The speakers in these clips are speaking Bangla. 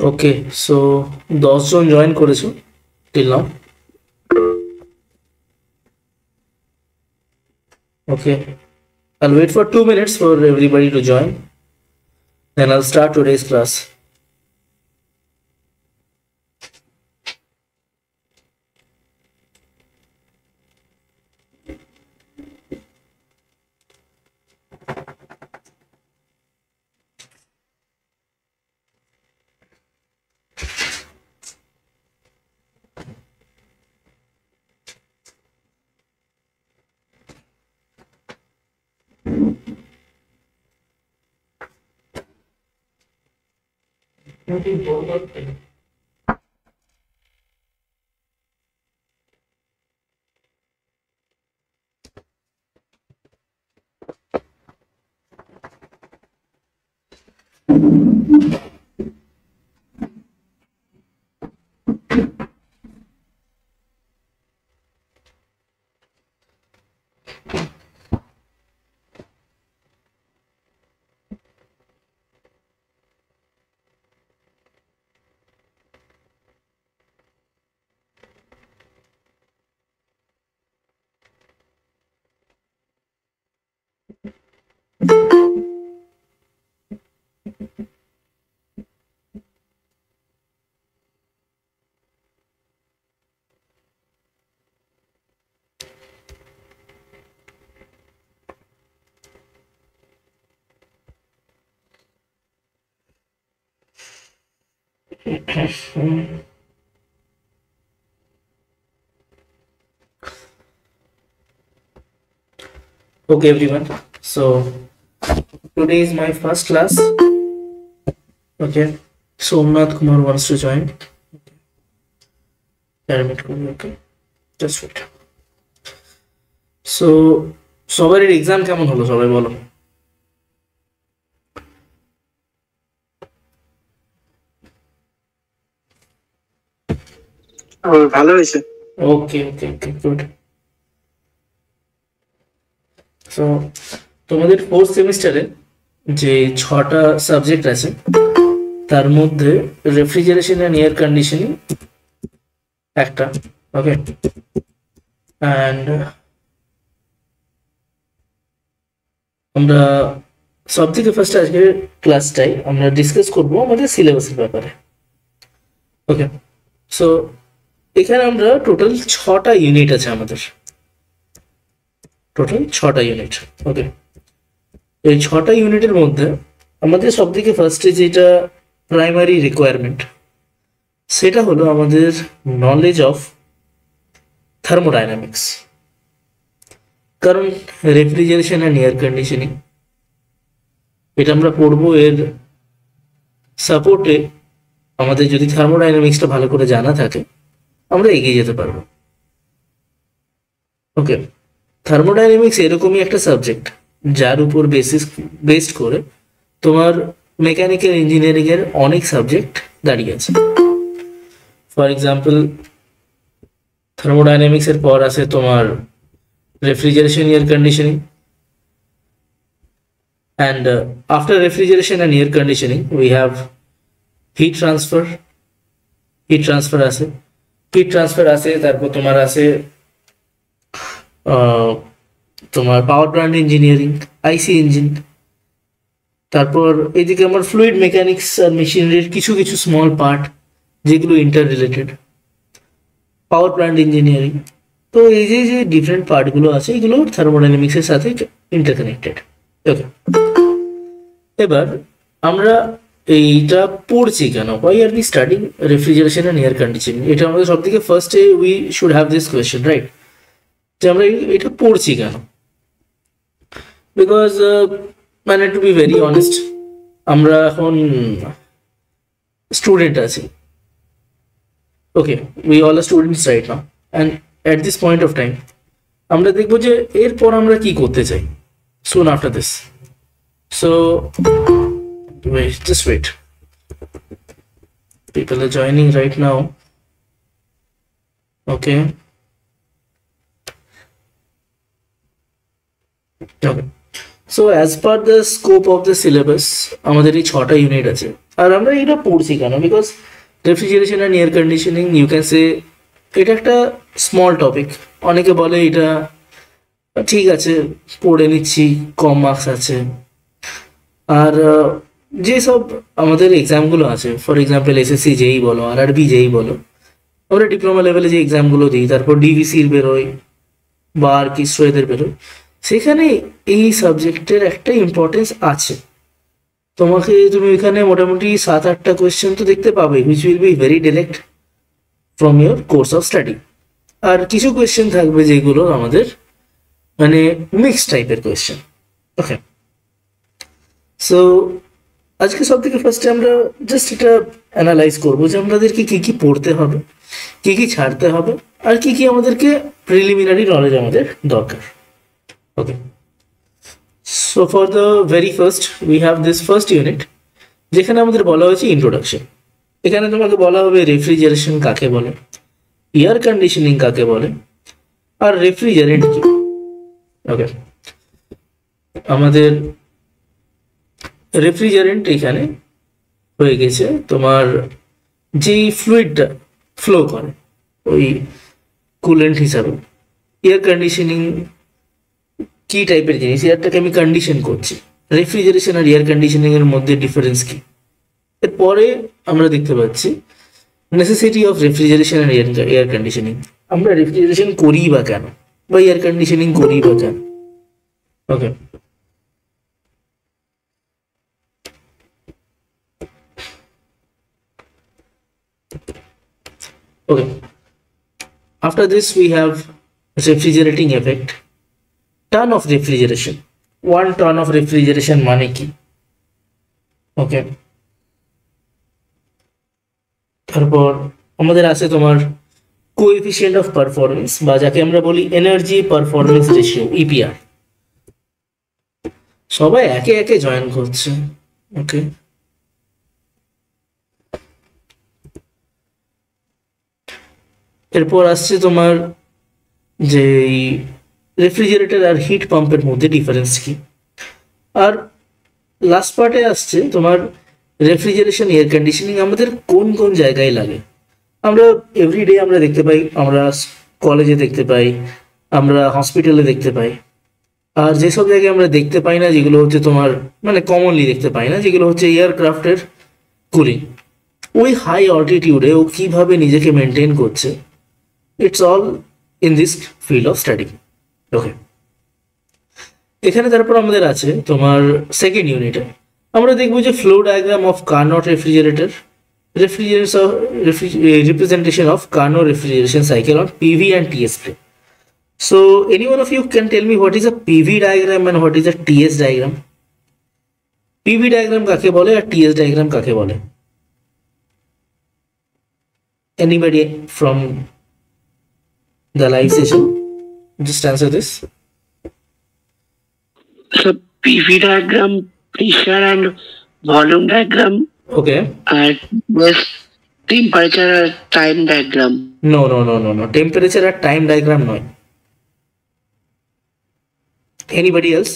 ওকে, সো 10 জন জয়েন করেছো till now. Okay, I'll wait for 2 minutes for everybody to join, then I'll start today's class. Okay everyone, so today is my first class. Okay, Somnath Kumar wants to join. Okay, just wait. So সবার এক্সাম কেমন হলো সবাই বলো? ভালো হয়েছে। ওকে ওকে ওকে গুড। সো তোমাদের ফোর্থ সেমিস্টারে যে 6টা সাবজেক্ট আছে তার মধ্যে রেফ্রিজারেশন এন্ড এয়ার কন্ডিশনিং একটা, ওকে, অ্যান্ড আমরা সব থেকে ফার্স্ট আজকের ক্লাসটাই আমরা ডিসকাস করব আমাদের সিলেবাসের ব্যাপারে। ওকে, সো এখানে আমরা টোটাল 6টা ইউনিট আছে আমাদের, টোটাল 6টা ইউনিট। ওকে, এই 6টা ইউনিটের মধ্যে আমাদের সব থেকে ফার্স্টে যেটা প্রাইমারি রিকোয়ারমেন্ট সেটা হলো আমাদের নলেজ অফ থার্মোডাইনামিক্স। কারণ রেফ্রিজারেশন অ্যান্ড এয়ার কন্ডিশনিং এটা আমরা পড়বো, এর সাপোর্টে আমাদের যদি থার্মোডাইনামিক্সটা ভালো করে জানা থাকে আমরা এগিয়ে যেতে পারবো। ওকে, থার্মোডাইনামিক্স এরকমই একটা সাবজেক্ট যার উপর বেসড করে তোমার মেকানিক্যাল ইঞ্জিনিয়ারিং এর অনেক সাবজেক্ট দাঁড়িয়ে আছে। ফর এক্সাম্পল থার্মোডাইনামিক্স এর পর আছে তোমার refrigeration air conditioning, and after refrigeration and air conditioning we have heat transfer আছে, হিট ট্রান্সফার আছে, তারপর তোমার আছে তোমার পাওয়ার প্ল্যান্ট ইঞ্জিনিয়ারিং, আইসি ইঞ্জিন, তারপর এদিকে আমার ফ্লুইড মেকানিক্স আর মেশিনারির কিছু কিছু স্মল পার্ট যেগুলো inter related, power plant engineering. তো এই যে যে ডিফারেন্ট পার্টগুলো আছে এগুলো থার্মোডাইনামিক্সের সাথে ইন্টারকানেক্টেড। ওকে, এবার আমরা এইটা পড়ছি কেন, why are we studying refrigeration and air conditioning? এটা আমাদের সব থেকে ফার্স্টে we should have this question, right? যে আমরা এটা পড়ছি কেন? বিকজ মানে টু বি ভেরি অনেস্ট, আমরা এখন স্টুডেন্ট আছি। Okay, we all are students right now, and at this point of time আমরা দেখবো যে এরপর আমরা কি করতে চাই soon after this. So wait, just wait. People are joining right now. Okay. Okay. So as per the scope of the syllabus, আমাদের এই 6টা ইউনিট আছে, আর আমরা এটা পড়ছি কেন? Because refrigeration and air conditioning you can say এটা একটা স্মল টপিক। অনেকে বলে এটা ঠিক আছে পড়ে নিচ্ছি, কম মার্কস আছে। আর যেসব আমাদের এক্সামগুলো আছে, ফর এক্সাম্পল এসএসসি যেই বলো, আরআরবি যেই বলো, আমরা ডিপ্লোমা লেভেলে যে এক্সামগুলো দিই, তারপর ডিভিসির বেরোয় বা আর কি এদের বেরোয়, সেখানে এই সাবজেক্টের একটা ইম্পর্টেন্স আছে। তুমি এখানে মোটামুটি 7-8টা কোয়েশ্চেন তো দেখতে পাবে, which will be very direct from your course of study. আর কিছু কোয়েশ্চেন থাকবে যেগুলো আমাদের মানে মিক্স টাইপের কোয়েশ্চেন। ওকে, সো আজকে সব থেকে ফার্স্টে আমরা জাস্ট এটা অ্যানালাইজ করবো যে আমাদেরকে কী কী পড়তে হবে, কী কী ছাড়তে হবে, আর কী কী আমাদেরকে প্রিলিমিনারি নলেজ আমাদের দরকার। Okay, so for the very first we have this first unit, যেখানে আমাদের বলা হয়েছে ইন্ট্রোডাকশন। এখানে তোমাকে বলা হবে রেফ্রিজারেশন কাকে বলে, এয়ার কন্ডিশনিং কাকে বলে, আর রেফ্রিজারেন্ট কি। ওকে, আমাদের রেফ্রিজারেন্ট এখানে হয়ে গেছে তোমার যেই ফ্লুইডটা ফ্লো করে ওই কুলেন্ট হিসাবে। এয়ার কন্ডিশনিং কি টাইপের জিনিস, এয়ারটাকে আমি কন্ডিশন করছি। রেফ্রিজারেশন আর এয়ার কন্ডিশনিং এর মধ্যে ডিফারেন্স কি। এরপরে আমরা দেখতে পাচ্ছি নেসেসিটি অফ রেফ্রিজারেশন আর এয়ার কন্ডিশনিং। আমরা রেফ্রিজারেশন করি বা কেন, বা এয়ার কন্ডিশনিং করি বা কেন। ওকে, okay, after this we have refrigerating effect, ton of refrigeration, 1 ton of refrigeration মানে কি। ওকে, তারপর আমাদের আছে তোমার কোএফিসিয়েন্ট অফ পারফরমেন্স, বা যাকে আমরা বলি এনার্জি পারফরমেন্স রেশিও, ইপিআর। সবাই একে একে জয়েন করছে। ওকে, এরপর আসছে তোমার যে রেফ্রিজারেটর আর হিট পাম্পের মধ্যে ডিফারেন্স কি। আর লাস্ট পার্টে আসছে তোমার রেফ্রিজারেশন এয়ার কন্ডিশনিং আমাদের কোন কোন জায়গায় লাগে। আমরা এভরিডে আমরা দেখতে পাই, আমরা কলেজে দেখতে পাই, আমরা হসপিটালে দেখতে পাই। আর যেসব জায়গায় আমরা দেখতে পাই না, যেগুলো হচ্ছে তোমার মানে কমনলি দেখতে পাই না, যেগুলো হচ্ছে এয়ারক্রাফটের কুলিং, ওই হাই অল্টিটিউডে ও কীভাবে নিজেকে মেনটেন করছে, it's all in this field of study. Okay, এখানে তারপর আমাদের আছে তোমার সেকেন্ড ইউনিটে আমরা দেখবো যে flow diagram of Carnot refrigerator, representation of Carnot refrigeration cycle on PV and TS plane. So any one of you can tell me what is a PV diagram and what is a TS diagram? PV diagram কাকে বলে আর TS diagram কাকে বলে? Anybody from the live session just answer this. So PV diagram, pressure and volume diagram. Okay. And this temperature and time diagram. No. Temperature and time diagram নয়। Anybody else?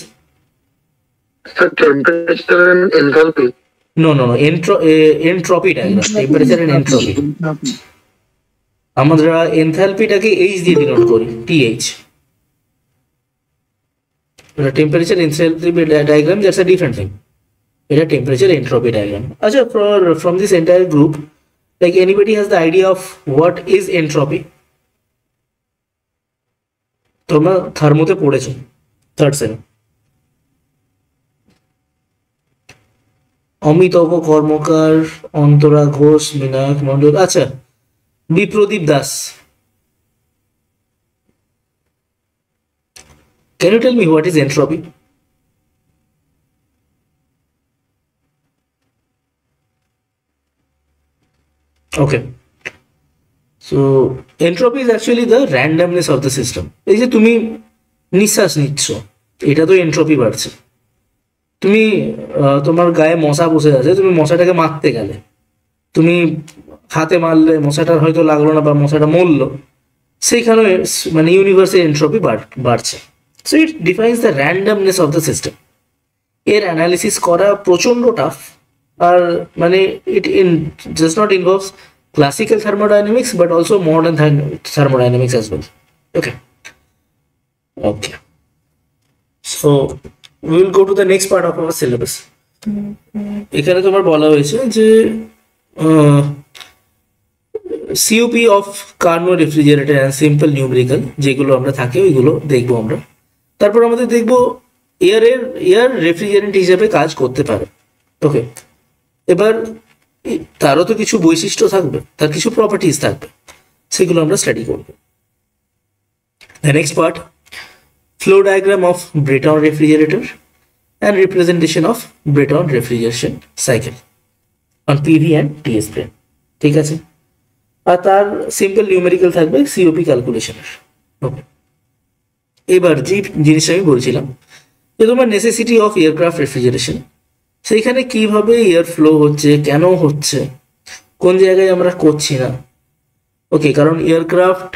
So temperature and enthalpy. No. Entropy diagram. Temperature and entropy. আমরা এনথালপিটাকে এইচ দিয়ে ডিনোট করি, TH. Temperature enthalpy diagram that's a different thing. এটা টেম্পারেচার এন্ট্রপি ডায়াগ্রাম। আচ্ছা, from this entire group, like anybody has the idea of what is entropy? তোমরা থার্মোতে পড়েছো, থার্ড সেম। অমিতাভ কর্মকার, অন্তরা ঘোষ, বিনায়ক মন্ডল, আচ্ছা Biprodip Das. Can you tell me what is entropy? Okay, so entropy is actually the randomness of the system. এই যে তুমি নিঃশ্বাস নিচ্ছ, এটা তো এন্ট্রপি বাড়ছে। তুমি তোমার গায়ে মশা বসে আছে, তুমি মশাটাকে মারতে গেলে, তুমি হাতে মারলে মশাটার হয়তো লাগলো না বা মশাটা মরলো, সেইখানে মানে ইউনিভার্সের এন্ট্রপি বাড়ছে। So it defines the randomness of the system. এর অ্যানালিসিস করা প্রচণ্ড টাফ, আর মানে it in does not involves classical thermodynamics but also modern thermodynamics as well. Okay, so we will go to the next part of our syllabus. এখানে তোমার বলা হয়েছে যে COP of Karnaugh refrigerator and simple numerical যেগুলো আমরা থাকে ওইগুলো দেখবো আমরা। তারপর আমাদের দেখবো এয়ার রেফ্রিজারেন্ট হিসেবে কাজ করতে পারে। ওকে, এবার তারও তো কিছু বৈশিষ্ট্য থাকবে, তার কিছু প্রপার্টিজ থাকবে, সেগুলো আমরা স্টাডি করব। The next part, flow diagram of Brayton refrigerator and representation of Brayton refrigeration cycle on PV and TS plane. ঠিক আছে, আর তার সিম্পল নিউমেরিক্যাল থাকবে সিওপি ক্যালকুলেশনের। ওকে, এবার যে জিনিসটা আমি বলছিলাম যে তোমার নেসেসিটি অফ এয়ারক্রাফট রেফ্রিজারেশন, সেইখানে কিভাবে এয়ার ফ্লো হচ্ছে, কেন হচ্ছে, কোন জায়গায় আমরা করছি না। ওকে, কারণ এয়ারক্রাফট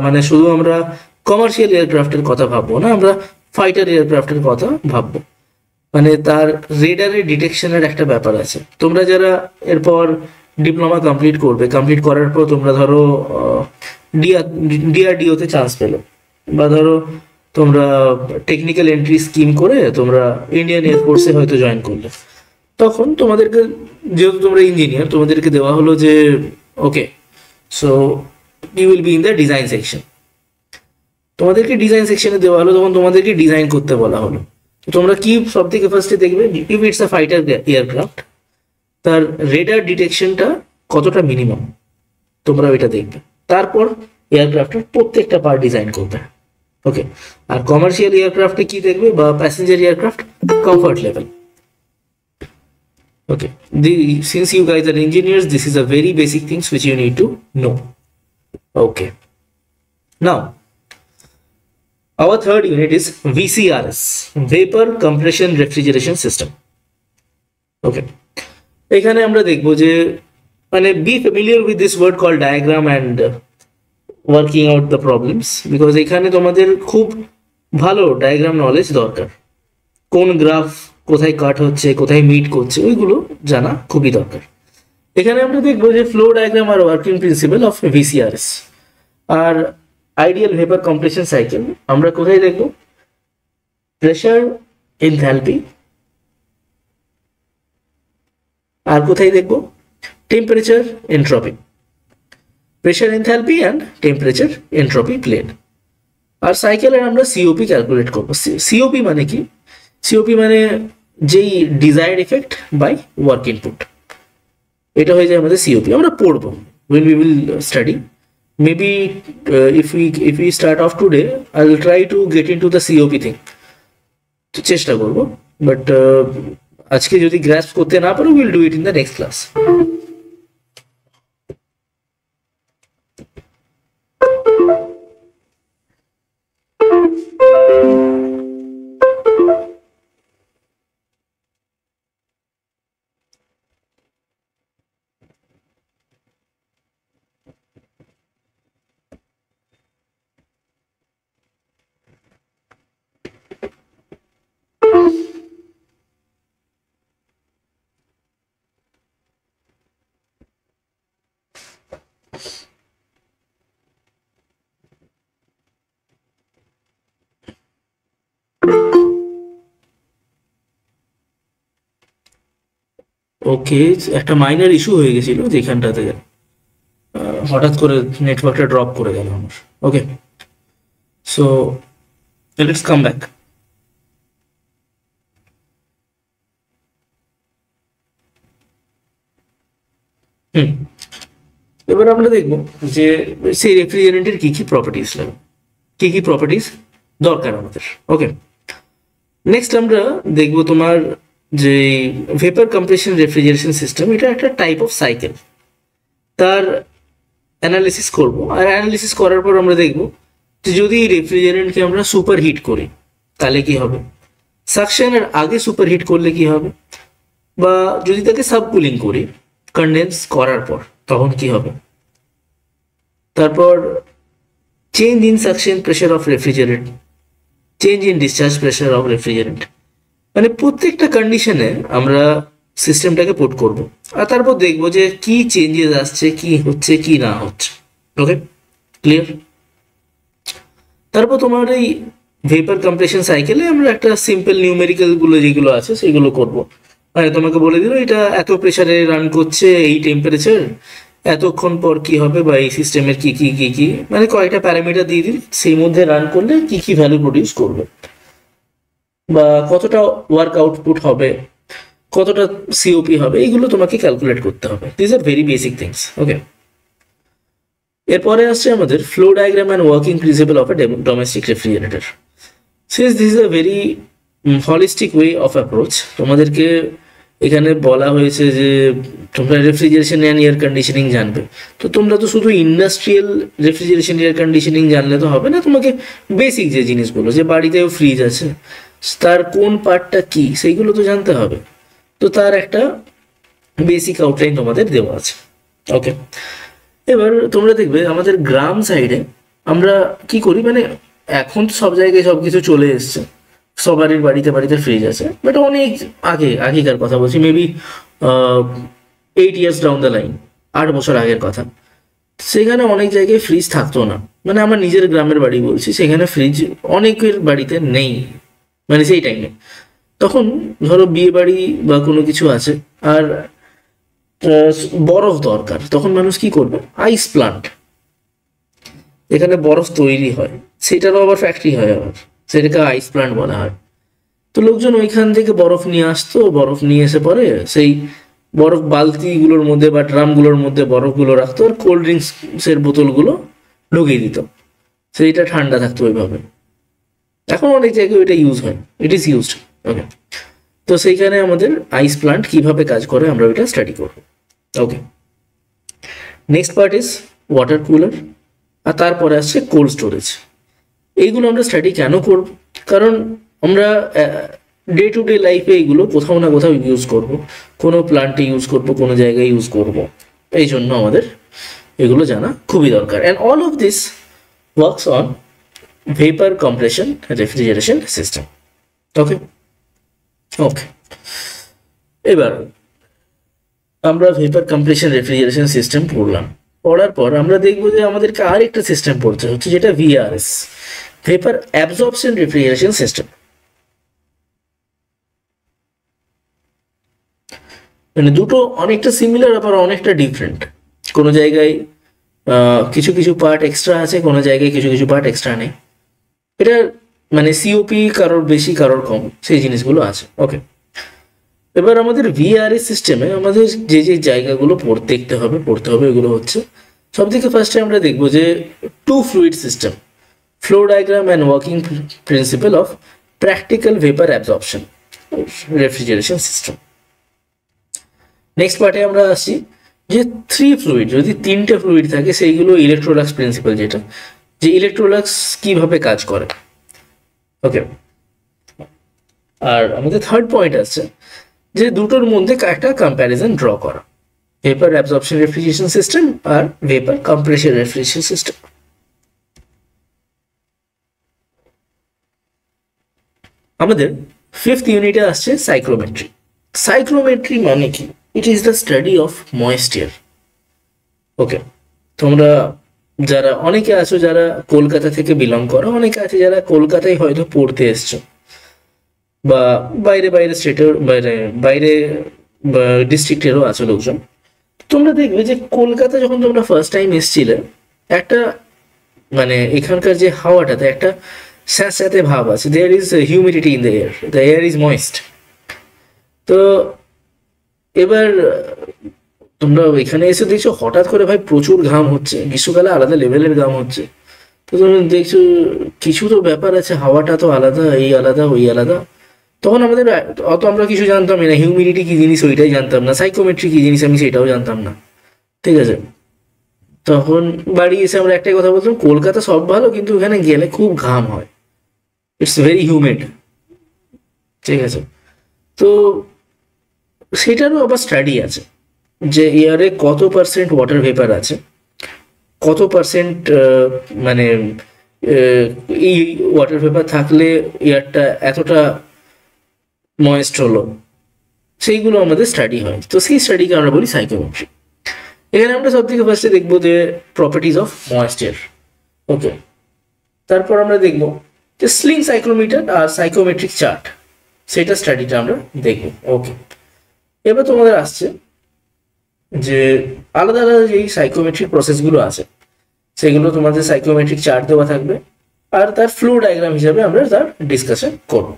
মানে শুধু আমরা কমার্শিয়াল এয়ারক্রাফটের কথা ভাববো না, আমরা ফাইটার এয়ারক্রাফটের কথা ভাববো। মানে তার রেডারে ডিটেকশনের একটা ব্যাপার আছে। তোমরা যারা এরপর ডিপ্লোমা কমপ্লিট করার পর তোমরা ধরো ডিআরডিওতে চান্স পেলো, বা ধরো তোমরা টেকনিক্যাল এন্ট্রি স্কিম করে তোমরা ইন্ডিয়ান এয়ারফোর্সে হয়তো জয়েন করলে, তখন তোমাদেরকে, যেহেতু তোমরা ইঞ্জিনিয়ার, তোমাদেরকে দেওয়া হলো যে okay, so you will be in the design section. তোমাদেরকে ডিজাইন সেকশনে দেওয়া হলো, তখন তোমাদেরকে ডিজাইন করতে বলা হলো। তোমরা কি সব থেকে ফার্স্টে দেখবে, if it's a fighter aircraft, তার রেডার ডিটেকশনটা কতটা মিনিমাম তোমরা ওইটা দেখবে। তারপর এয়ারক্রাফটের প্রত্যেকটা পার্ট ডিজাইন করবে। ওকে, আর কমার্শিয়াল এয়ারক্রাফটে কি দেখবে, বা passenger aircraft, comfort level. Okay, since you guys are engineers, this is a very basic things which you need to know. Okay, now our third unit is VCRS, Vapor Compression Refrigeration System. Okay, এখানে আমরা দেখবো যে মানে be familiar with this word called diagram and working out the problems, because এখানে তোমাদের খুব ভালো ডায়াগ্রাম নলেজ দরকার। কোন গ্রাফ কোথায় কাট হচ্ছে, কোথায় মিট করছে, ওইগুলো জানা খুবই দরকার। এখানে আমরা দেখবো যে ফ্লো ডায়াগ্রাম আর ওয়ার্কিং প্রিন্সিপাল অফ ভিসিআরএস আর আইডিয়াল ভেপার কম্প্রেশন সাইকেল আমরা কোথায় দেখবো, প্রেশার, এনথালপি, আর কোথায় দেখবো, temperature, entropy. Pressure, enthalpy and temperature entropy plane. আর সাইকেলের আমরা সিওপি ক্যালকুলেট করবো। সিওপি মানে কি, সিওপি মানে যেই desired effect by work input, এটা হয়ে যায় আমাদের সিওপি। আমরা পড়বো when we will study, maybe if we start off today, I will try to get into the COP thing, তো চেষ্টা করবো, বাট আজকে যদি গ্রাস্প করতে না পারো, will do it in the next class. Okay, একটা মাইনার ইস্যু হয়ে গেছিল যেখানটাতে হঠাৎ করে নেটওয়ার্কটা ড্রপ করে গেল আমার। ওকে, সো লেটস কাম ব্যাক। এবার আমরা দেখবো যে সেই রেফ্রিজারেন্টের কি কি প্রপার্টিস লাগে, কি কি প্রপার্টিস দরকার আমাদের। ওকে, নেক্সট আমরা দেখবো তোমার যে ভেপার কম্প্রেশন রেফ্রিজারেশন সিস্টেম, এটা একটা টাইপ অফ সাইকেল। তার অ্যানালিসিস করব, আর অ্যানালিসিস করার পর আমরা দেখব যে যদি রেফ্রিজারেন্টকে আমরা সুপার হিট করি তাহলে কি হবে, সাকশনের আগে সুপার হিট করলে কি হবে, বা যদি তাকে সাবকুলিং করি কন্ডেন্স করার পর তখন কি হবে। তারপর change in suction pressure of refrigerant, change in discharge pressure of refrigerant. মানে প্রত্যেকটা কন্ডিশনে আমরা সিস্টেমটাকে পুট করব, আর তারপর দেখবো যে কি চেঞ্জেস আসছে, কি হচ্ছে কি না হচ্ছে। ওকে, ক্লিয়ার? তারপর তোমার এই ভেপার কম্প্রেশন সাইকেলে আমরা একটা সিম্পল নিউমেরিক্যাল গুলো যেগুলো আছে সেগুলো করব। মানে তোমাকে বলে দিল এটা এত প্রেসারে রান করছে, এই টেম্পারেচার, এতক্ষণ পর কি হবে, বা এই সিস্টেমের কি কি কি কি মানে কয়েকটা প্যারামিটার দিয়ে দিল, সেই মধ্যে রান করলে কি কি ভ্যালু প্রডিউস করবে, বা কতটা ওয়ার্ক আউটপুট হবে, কতটা সিওপি হবে, এইগুলো তোমাকে ক্যালকুলেট করতে হবে। This are very basic things. Okay, এরপরে আসছে আমাদের flow diagram and working principle of a domestic refrigerator. Since this is a very holistic way of approach, তোমাদেরকে এখানে বলা হয়েছে যে তোমরা রেফ্রিজারেশন অ্যান্ড এয়ার কন্ডিশনিং জানবে, তো তোমরা তো শুধু ইন্ডাস্ট্রিয়াল রেফ্রিজারেশন এয়ার কন্ডিশনিং জানলে তো হবে না, তোমাকে বেসিক যে জিনিসগুলো, যে বাড়িতেও ফ্রিজ আছে তার কোন পার্টটা কি সেইগুলো তো জানতে হবে। তো তার একটা বেসিক আউটলাইন তোমাদের দেওয়া আছে। ওকে, এবার তোমরা দেখবে আমাদের গ্রাম সাইডে আমরা কি করি, মানে এখন তো সব জায়গায় সব কিছু চলে এসছে, সবারই বাড়িতে বাড়িতে ফ্রিজ আছে, বাট অনেক আগেকার কথা বলছি, maybe 8 years down the line, 8 বছর আগের কথা, সেখানে অনেক জায়গায় ফ্রিজ থাকতো না। মানে আমার নিজের গ্রামের বাড়ি বলছি, সেখানে ফ্রিজ অনেকের বাড়িতে নেই, মানে সেই টাইমে। তখন ধরো বিয়ে বাড়ি বা কোনো কিছু আছে আর বরফ দরকার, তখন মানুষ কি করবে, আইস প্লান্ট, এখানে বরফ তৈরি হয়, সেটারও আবার ফ্যাক্টরি হয়, আবার সেটাকে আইস প্লান্ট বলা হয়। তো লোকজন ওইখান থেকে বরফ নিয়ে আসতো, বরফ নিয়ে এসে পরে সেই বরফ বালতিগুলোর মধ্যে বা ড্রামগুলোর মধ্যে বরফগুলো রাখতো, আর কোল্ড ড্রিঙ্কসের বোতলগুলো ঢুকিয়ে দিত, সেইটা ঠান্ডা থাকতো ওইভাবে। এখন অনেক জায়গায় ওইটা ইউজ হয়, ইট ইজ ইউজড। ওকে, তো সেইখানে আমাদের আইস প্লান্ট কিভাবে কাজ করে আমরা ওইটা স্টাডি করবো। Okay, next part is water cooler, আর তারপরে আসছে কোল্ড স্টোরেজ। এইগুলো আমরা স্টাডি কেন করব, কারণ আমরা ডে টু ডে লাইফে এইগুলো কোথাও না কোথাও ইউজ করব, কোনো প্লান্টে ইউজ করব, কোনো জায়গায় ইউজ করব, এই জন্য আমাদের এগুলো জানা খুবই দরকার। And all of this works on vapour compression refrigeration system. Okay okay, এবার আমরা ভেপার কম্প্রেশন রেফ্রিজারেশন সিস্টেম পড়লাম, পড়ার পর আমরা দেখবো যে আমাদেরকে আরেকটা সিস্টেম পড়তে হচ্ছে, যেটা VRS, vapour absorption refrigeration system. মানে দুটো অনেকটা সিমিলার আবার অনেকটা ডিফারেন্ট, কোনো জায়গায় কিছু কিছু পার্ট এক্সট্রা আছে, কোনো জায়গায় কিছু কিছু পার্ট এক্সট্রা নেই। এটা মানে সিওপি কারোর বেশি কারোর কম, সেই জিনিসগুলো আছে। ওকে, এবার আমাদের ভিআরএস সিস্টেমে আমাদের যে যে জায়গাগুলো পড়তে হবে এগুলো হচ্ছে, সব থেকে ফার্স্টে আমরা দেখবো যে two fluid system, flow diagram and working principle of practical vapour absorption refrigeration system. Next পার্টে আমরা আসছি যে থ্রি ফ্লুইড, যদি তিনটে ফ্লুইড থাকে সেইগুলো ইলেকট্রোলাক্স প্রিন্সিপাল, যেটা যে ইলেকট্রোলাক্স কিভাবে কাজ করে। ওকে, আর আমাদের থার্ড পয়েন্ট আছে যে দুটোর মধ্যে একটা কম্প্যারিজন ড্র করা, ভেপার অ্যাবজর্পশন রেফ্রিজারেশন সিস্টেম আর ভেপার কম্প্রেশন রেফ্রিজারেশন সিস্টেম। আমাদের ফিফথ ইউনিটে আসছে সাইক্রোমেট্রি। সাইক্রোমেট্রি মানে কি? It is the study of moisture. Okay, তোমরা যারা অনেকে আছো যারা কলকাতা থেকে বিলং করো, অনেকে আছে যারা কলকাতায় হয়তো পড়তে এসছো, বা বাইরে বাইরে স্টেটের বাইরে বাইরে ডিস্ট্রিক্টেরও আছো লোকজন। তোমরা দেখবে যে কলকাতা যখন তোমরা ফার্স্ট টাইম এসছিলে, একটা মানে এখানকার যে হাওয়াটাতে একটা স্যাঁতস্যাঁতে ভাব আছে, there is humidity in the air is moist. তো এবার তোমরা এখানে এসে দেখছো হঠাৎ করে ভাই প্রচুর ঘাম হচ্ছে, গ্রীষ্মকালে আলাদা লেভেলের ঘাম হচ্ছে। তো তুমি দেখছো কিছু তো ব্যাপার আছে, হাওয়াটা তো আলাদা, এই আলাদা ওই আলাদা। তখন আমাদের অত আমরা কিছু জানতামই না, হিউমিডিটি কি জিনিস ওইটাই জানতাম না, সাইকোমেট্রি কি জিনিস আমি সেটাও জানতাম না। ঠিক আছে, তখন বাড়ি এসে আমরা একটাই কথা বলতাম, কলকাতা সব ভালো কিন্তু ওখানে গেলে খুব ঘাম হয়, ইটস ভেরি হিউমিড। ঠিক আছে, তো সেটারও আবার স্টাডি আছে যে এয়ারে কত পার্সেন্ট ওয়াটার ভেপার আছে, কত পার্সেন্ট মানে এই ওয়াটার ভেপার থাকলে এয়ারটা এতটা ময়েস্ট হলো, সেইগুলো আমাদের স্টাডি হয়। তো সেই স্টাডিকে আমরা বলি সাইকোমেট্রি। এখানে আমরা সব থেকে ফার্স্টে দেখবো যে প্রপার্টিজ অফ ময়েশ্চার। ওকে, তারপর আমরা দেখবো যে স্লিং সাইক্লোমিটার আর সাইকোমেট্রিক চার্ট, সেটা স্টাডিটা আমরা দেখবো। ওকে, এবার তোমাদের আসছে যে আলাদা আলাদা যেই সাইকোমেট্রিক প্রসেসগুলো আছে সেগুলো তোমাদের সাইকোমেট্রিক চার্ট দেওয়া থাকবে, আর তার ফ্লো ডায়াগ্রাম হিসাবে আমরা তার ডিসকাশন করব।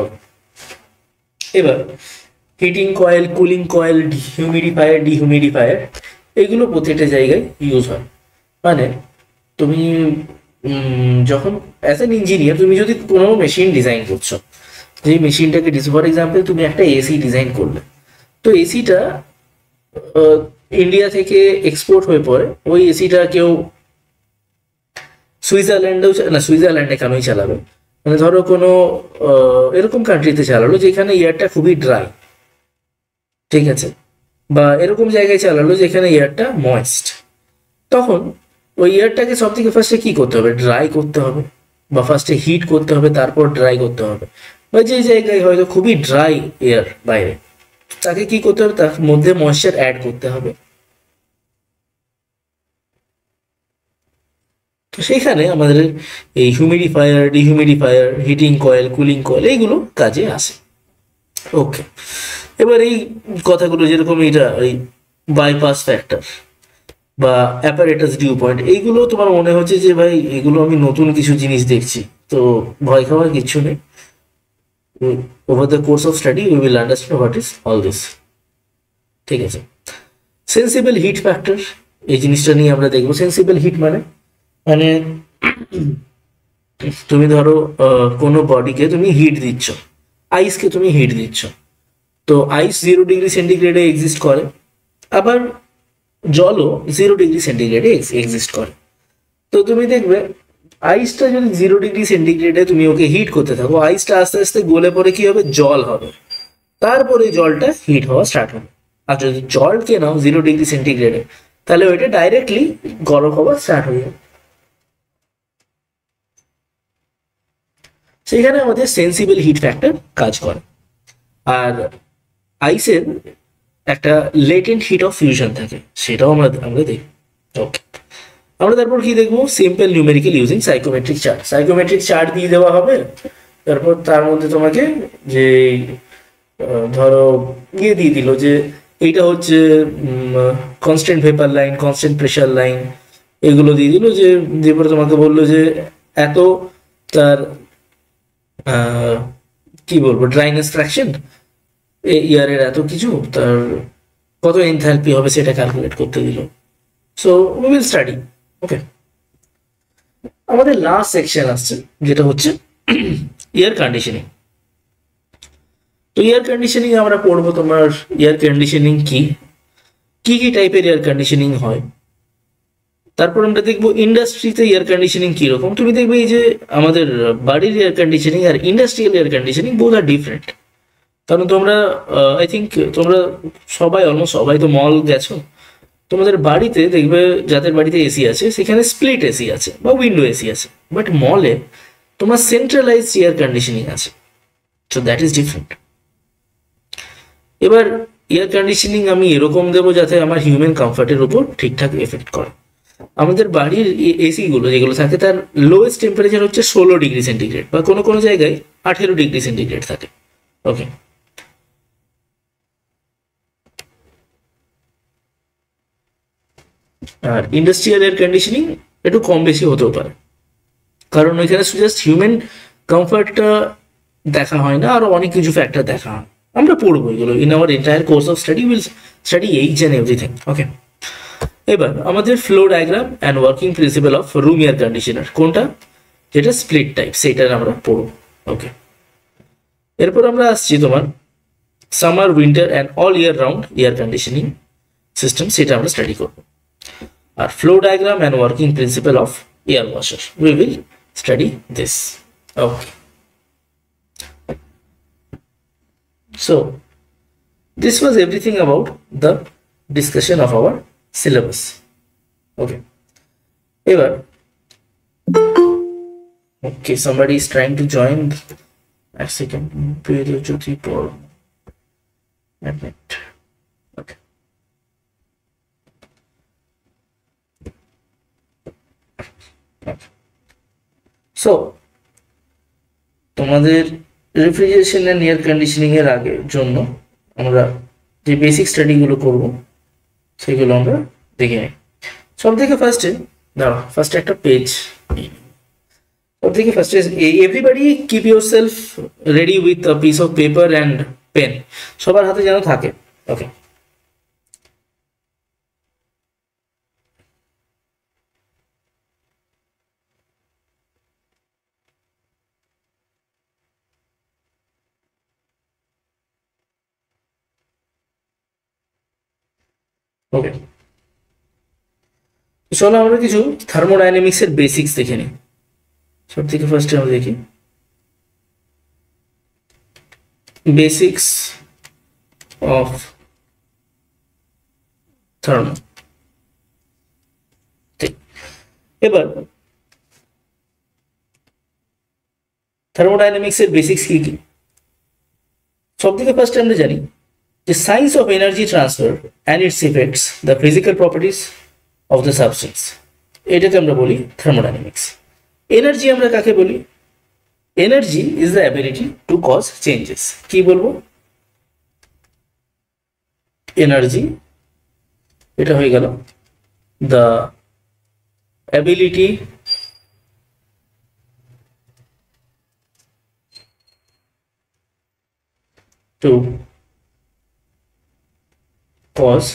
ওকে, এবার heating coil, cooling coil, humidifier, dehumidifier, এগুলো প্রত্যেকটা জায়গায় ইউজ হয়। মানে তুমি যখন অ্যাজ অ্যান ইঞ্জিনিয়ার তুমি যদি কোনো মেশিন ডিজাইন করছো, যে মেশিনটাকে ফর এক্সাম্পল তুমি একটা এসি ডিজাইন করলে, তো এসিটা ইন্ডিয়া থেকে এক্সপোর্ট হয়ে পড়ে, ওই এসিটা কেউ সুইজারল্যান্ডে কেনই চালাবে, মানে ধরো কোনো এরকম কান্ট্রিতে চালালো যেখানে এয়ারটা খুবই ড্রাই, ঠিক আছে, বা এরকম জায়গায় চালালো যেখানে এয়ারটা ময়েস্ট, তখন ওই এয়ারটাকে সব থেকে ফার্স্টে কি করতে হবে, ড্রাই করতে হবে, বা ফার্স্টে হিট করতে হবে তারপর ড্রাই করতে হবে। বা যে জায়গায় হয়তো খুবই ড্রাই এয়ার বাইরে, তাকে কি করতে হবে, তার মধ্যে ময়েশ্চার অ্যাড করতে হবে। তো সেইখানে আমাদের এই humidifier, dehumidifier, heating coil, cooling coil এইগুলো কাজে আসে। ওকে, এবার এই কথাগুলো যেরকম এটা এই বাইপাস ফ্যাক্টর বা অ্যাপারেটাস ডিউ পয়েন্ট, এইগুলো তোমার মনে হচ্ছে যে ভাই এগুলো আমি নতুন কিছু জিনিস দেখছি, তো ভয় খাওয়ার কিছু নেই। Over the course of study we will understand what is all this. ঠিক আছে, সেন্সিবল হিট ফ্যাক্টর, এই জিনিসটা নিয়ে আমরা দেখবো। সেন্সিবল হিট মানে মানে তুমি ধরো কোনো বডিকে তুমি হিট দিচ্ছ, আইসকে তুমি হিট দিচ্ছ, তো আইস 0 ডিগ্রি সেন্টিগ্রেডে এক্সিস্ট করে, আবার জলও 0 ডিগ্রি সেন্টিগ্রেডে এক্সিস্ট করে। তো তুমি দেখবে আইসটা যদি 0 ডিগ্রি সেন্টিগ্রেডে তুমি ওকে হিট করতে থাকো, আইসটা আস্তে আস্তে গলে পরে কি হবে, জল হবে, তারপরে জলটা হিট হওয়া স্টার্ট হবে। আর যদি জলকে নাও 0 ডিগ্রি সেন্টিগ্রেডে, তাহলে ওইটা ডাইরেক্টলি গরম হওয়া স্টার্ট হয়ে যাবে। সেখানে আমাদের সেন্সিবল হিট ফ্যাক্টর কাজ করে। আর আইসের একটা লেটেন্ট হিট অফ ফিউশন থাকে, সেটাও আমরা দেখি। ওকে, আমরা তারপর কি দেখবো, simple numerical using psychometric chart. Psychometric chart দিয়ে দেওয়া হবে, তারপর তার মধ্যে তোমাকে যে ধরো ইয়ে দিয়ে দিল যে এইটা হচ্ছে constant vapour line, constant pressure line, এগুলো দিয়ে দিল, যে তারপরে তোমাকে বললো যে এত তার কি বলবো ড্রাইনেস ফ্র্যাকশন ইয়ারের, এত কিছু তার কত এনথালপি হবে সেটা ক্যালকুলেট করতে দিল। So we will study. Okay, আমাদের লাস্ট সেকশন আসছে যেটা হচ্ছে এয়ার কন্ডিশনিং। তো এয়ার কন্ডিশনিং আমরা পড়বো তোমার এয়ার কন্ডিশনিং কি কি টাইপের এয়ার কন্ডিশনিং হয়, তারপর আমরা দেখবো ইন্ডাস্ট্রিতে এয়ার কন্ডিশনিং কিরকম। তুমি দেখবে এই যে আমাদের বাড়ির এয়ার কন্ডিশনিং আর ইন্ডাস্ট্রিয়াল এয়ার কন্ডিশনিং বোথ আর ডিফারেন্ট। কারণ তোমরা আই থিঙ্ক তোমরা সবাই অলমোস্ট সবাই তো মল গেছো, তোমাদের বাড়িতে দেখবে যাদের বাড়িতে এসি আছে সেখানে স্প্লিট এসি আছে বা উইন্ডো এসি আছে, বাট মলে তোমার সেন্ট্রালাইজ এয়ার কন্ডিশনিং আছে। So that is different. এবার এয়ার কন্ডিশনিং আমি এরকম দেবো যাতে আমার হিউম্যান কমফর্টের উপর ঠিকঠাক এফেক্ট করে। আমাদের বাড়ির এসি গুলো যেগুলো থাকে তার লোয়েস্ট টেম্পারেচার হচ্ছে 16 ডিগ্রি সেন্টিগ্রেড, বা কোনো কোনো জায়গায় 18 ডিগ্রি সেন্টিগ্রেড থাকে। ওকে, আর ইন্ডাস্ট্রিয়াল এয়ার কন্ডিশনিং একটু কম বেশি হতেও পারে, কারণ ওইখানে জাস্ট হিউম্যান কমফর্টটা দেখা হয় না, আরো অনেক কিছু ফ্যাক্টর দেখা হয়। আমরা পড়বো এগুলো in our entire course of study, will study H and everything. Okay, এবার আমাদের flow diagram and working principle of room air conditioner কোনটা, যেটা স্প্লিট টাইপ, সেটা আমরা পড়বো। ওকে, এরপর আমরা আসছি তোমার summer, winter and all year round air conditioning system, সেটা আমরা স্টাডি করবো। আর flow diagram and working principle of air washer, we will study this. Okay, so this was everything about the discussion of our syllabus. Okay, ever okay, somebody is trying to join. A second, magnet. Okay. So তোমাদের রেফ্রিজারেশন এন্ড এয়ার কন্ডিশনিং এর আগে জন্য আমরা যে বেসিক স্টাডি গুলো করব সেগুলো আমরা দেখে নিই। সব থেকে ফার্স্টে দাঁড়াও, ফার্স্টে একটা পেজ, সব থেকে ফার্স্টে everybody keep yourself ready with a piece of paper and pen, সবার হাতে যেন থাকে। ওকে, ওকে, চলো আমরা কিছু থার্মোডাইনামিক্স এর বেসিক্স দেখে নিই। সব থেকে ফার্স্টে আমরা দেখি বেসিক্স অফ থার্মো। এবার থার্মোডাইনামিক্স এর বেসিক্স কি কি? সব থেকে ফার্স্টে আমরা জানি যে science of energy transfer and its effects the physical properties of the substance, এটাকে আমরা বলি থার্মোডাইনামিক্স। এনার্জি আমরা কাকে বলি? Energy is the ability to cause changes. কি বলবো? এনার্জি, এটা হয়ে গেল the ability to cause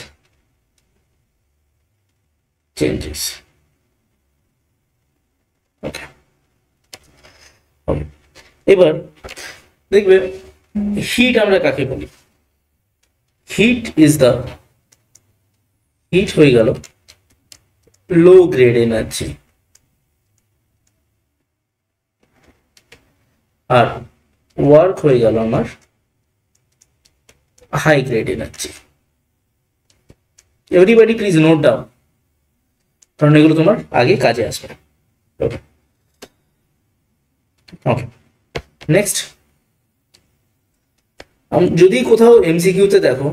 changes. Okay. Okay. এবার দেখবে হিট আমরা কাকে বলি? হিট ইজ দ্য, হিট হয়ে গেল লো গ্রেড এনার্জি, আর ওয়ার্ক হয়ে গেল আমার high grade energy. Everybody please note down, কারণ এগুলো তোমার আগে কাজে আসবে। ওকে, ওকে, নেক্সট যদি কোথাও এমসিকিউতে দেখো,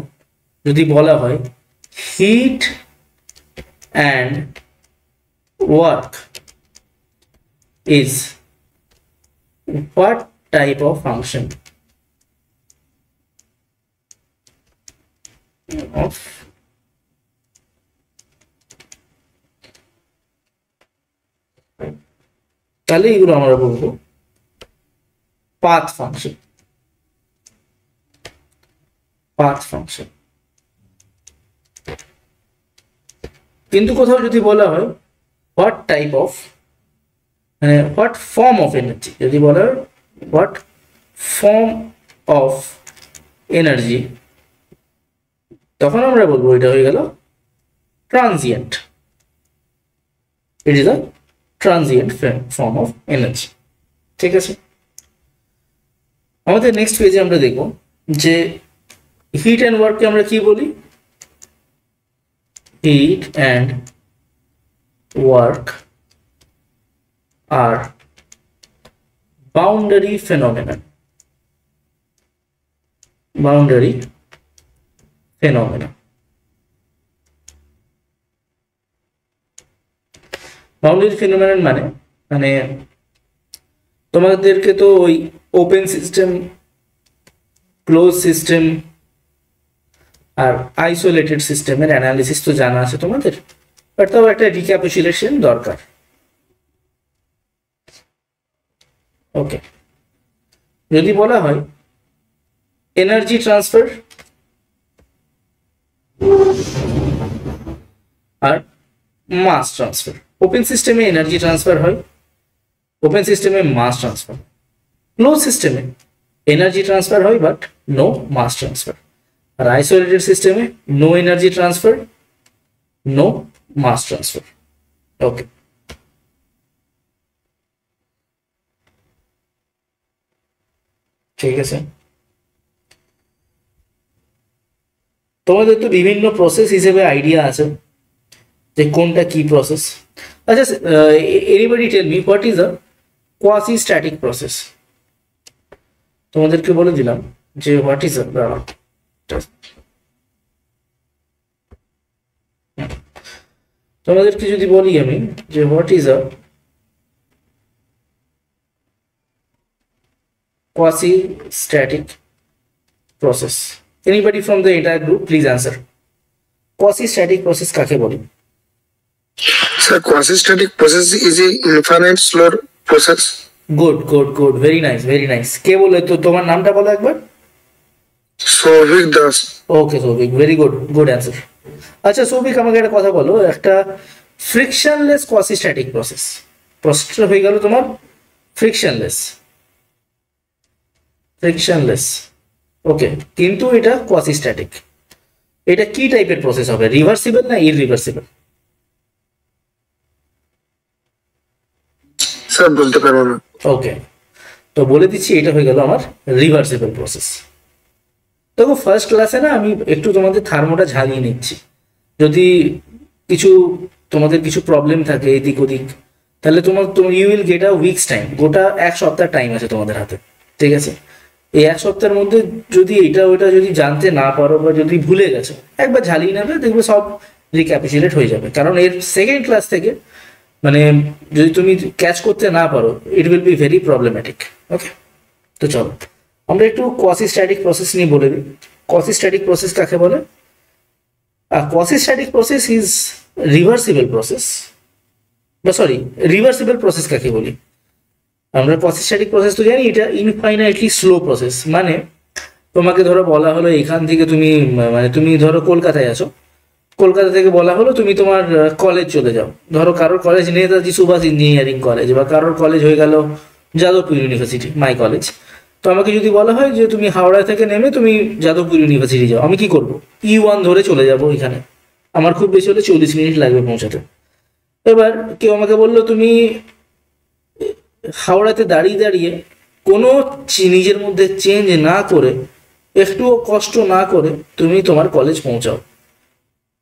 যদি বলা হয় heat and work is what type of function of তাহলে এগুলো আমরা বলবো পাথ ফাংশন, পাথ ফাংশন। কিন্তু কোথাও যদি বলা হয় হোয়াট টাইপ অফ, মানে হোয়াট ফর্ম অফ এনার্জি, যদি বলা হয় হোয়াট ফর্ম অফ এনার্জি, তখন আমরা বলবো এটা হয়ে গেল transient. It is a transient form of energy. ঠিক আছে, আমাদের নেক্সট পেজে আমরা দেখব যে হিট অ্যান্ড ওয়ার্ককে আমরা কি বলি? হিট অ্যান্ড ওয়ার্ক আর boundary phenomenon, boundary phenomenon. Boundary phenomenon মানে মানে তোমাদেরকে তো ওই ওপেন সিস্টেম, ক্লোজ সিস্টেম আর আইসোলেটেড সিস্টেমের অ্যানালিসিস তো জানা আছে তোমাদের, বাট তাও একটা রিক্যাপিচুলেশন দরকার। ওকে, যদি বলা হয় এনার্জি ট্রান্সফার আর মাস ট্রান্সফার, ওপেন সিস্টেমে এনার্জি ট্রান্সফার হয়, ওপেন সিস্টেমে মাস ট্রান্সফার, ক্লোজ সিস্টেমে এনার্জি ট্রান্সফার হয় বাট নো মাস ট্রান্সফার, আর আইসোলেটেড সিস্টেমে no energy transfer, no mass transfer. Okay, ঠিক আছে, তোমাদের তো বিভিন্ন প্রসেস হিসেবে আইডিয়া আছে যে কোনটা কি প্রসেস। আচ্ছা, anybody tell me what is a quasi static process? তোমাদেরকে বলে দিলাম যে হোয়াট ইজ আ তোমাদেরকে যদি বলি আমি যে what is a quasi-static process? Anybody from the entire group, please answer. Quasi-static process কাকে বলে? Sir, quasi-static process is a infinite slow process. Good. Very nice. কে বলে? তো তোমার নামটা বলো একবার। Souvik Das. ওকে সৌভিক, ভেরি গুড অ্যান্সার। আচ্ছা সৌভিক, আমাকে একটা কথা বলো, একটা ফ্রিকশনলেস কোয়াসি-স্ট্যাটিক প্রসেসটা হয়ে গেল তোমার ফ্রিকশনলেস, ওকে, কিন্তু এটা কোয়াসি-স্ট্যাটিক। এটা কি টাইপের প্রসেস হবে, রিভার্সিবল না ইররিভার্সিবল? স্যার বলতে পারবো না। ওকে, তো বলে দিচ্ছি, এটা হয়ে গেল আমার রিভার্সিবল প্রসেস। দেখো ফার্স্ট ক্লাসে না আমি একটু তোমাদের থার্মোটা ঝালিয়ে নিচ্ছি, যদি তোমাদের কিছু প্রবলেম থাকে এদিক ওদিক, তাহলে তোমার you will get a week's time. গোটা এক সপ্তাহ টাইম আছে তোমাদের হাতে, ঠিক আছে? এই এক সপ্তাহের মধ্যে যদি এটা ওইটা যদি জানতে না পারো বা যদি ভুলে গেছো, একবার ঝালিয়ে নেবে, দেখবে সব রিক্যাপিচুলেট হয়ে যাবে। কারণ এর সেকেন্ড ক্লাস থেকে মানে যদি তুমি ক্যাচ করতে না পারো, it will be very problematic. Okay, তো চলো আমরা একটু কোয়াসি-স্ট্যাটিক প্রসেস নিয়ে বলে দিই। কোয়াসি-স্ট্যাটিক প্রসেস কাকে বলে? Quasi-static process is reversible process, বা সরি, রিভার্সিবল প্রসেস কাকে বলি? আমরা কোয়াসি-স্ট্যাটিক প্রসেস তো জানি, এটা ইনফাইনাইটলি স্লো প্রসেস। মানে তোমাকে ধরো বলা হলো এখান থেকে তুমি ধরো কলকাতায় আছো, কলকাতা থেকে বলা হলো তুমি তোমার কলেজ চলে যাও। ধরো কারোর college Netaji Subhash engineering college, বা কারোর কলেজ হয়ে গেল যাদবপুর ইউনিভার্সিটি, মাই কলেজ। তো আমাকে যদি বলা হয় যে তুমি হাওড়া থেকে নেমে তুমি যাদবপুর ইউনিভার্সিটি যাও, আমি কি করব? E1 ধরে চলে যাব এখানে, আমার খুব বেশি হলে 40 মিনিট লাগবে পৌঁছাতে। এবার কেউ আমাকে বললো তুমি হাওড়াতে দাঁড়িয়ে কোনো নিজের মধ্যে চেঞ্জ না করে, একটুও কষ্ট না করে তুমি তোমার কলেজ পৌঁছাও,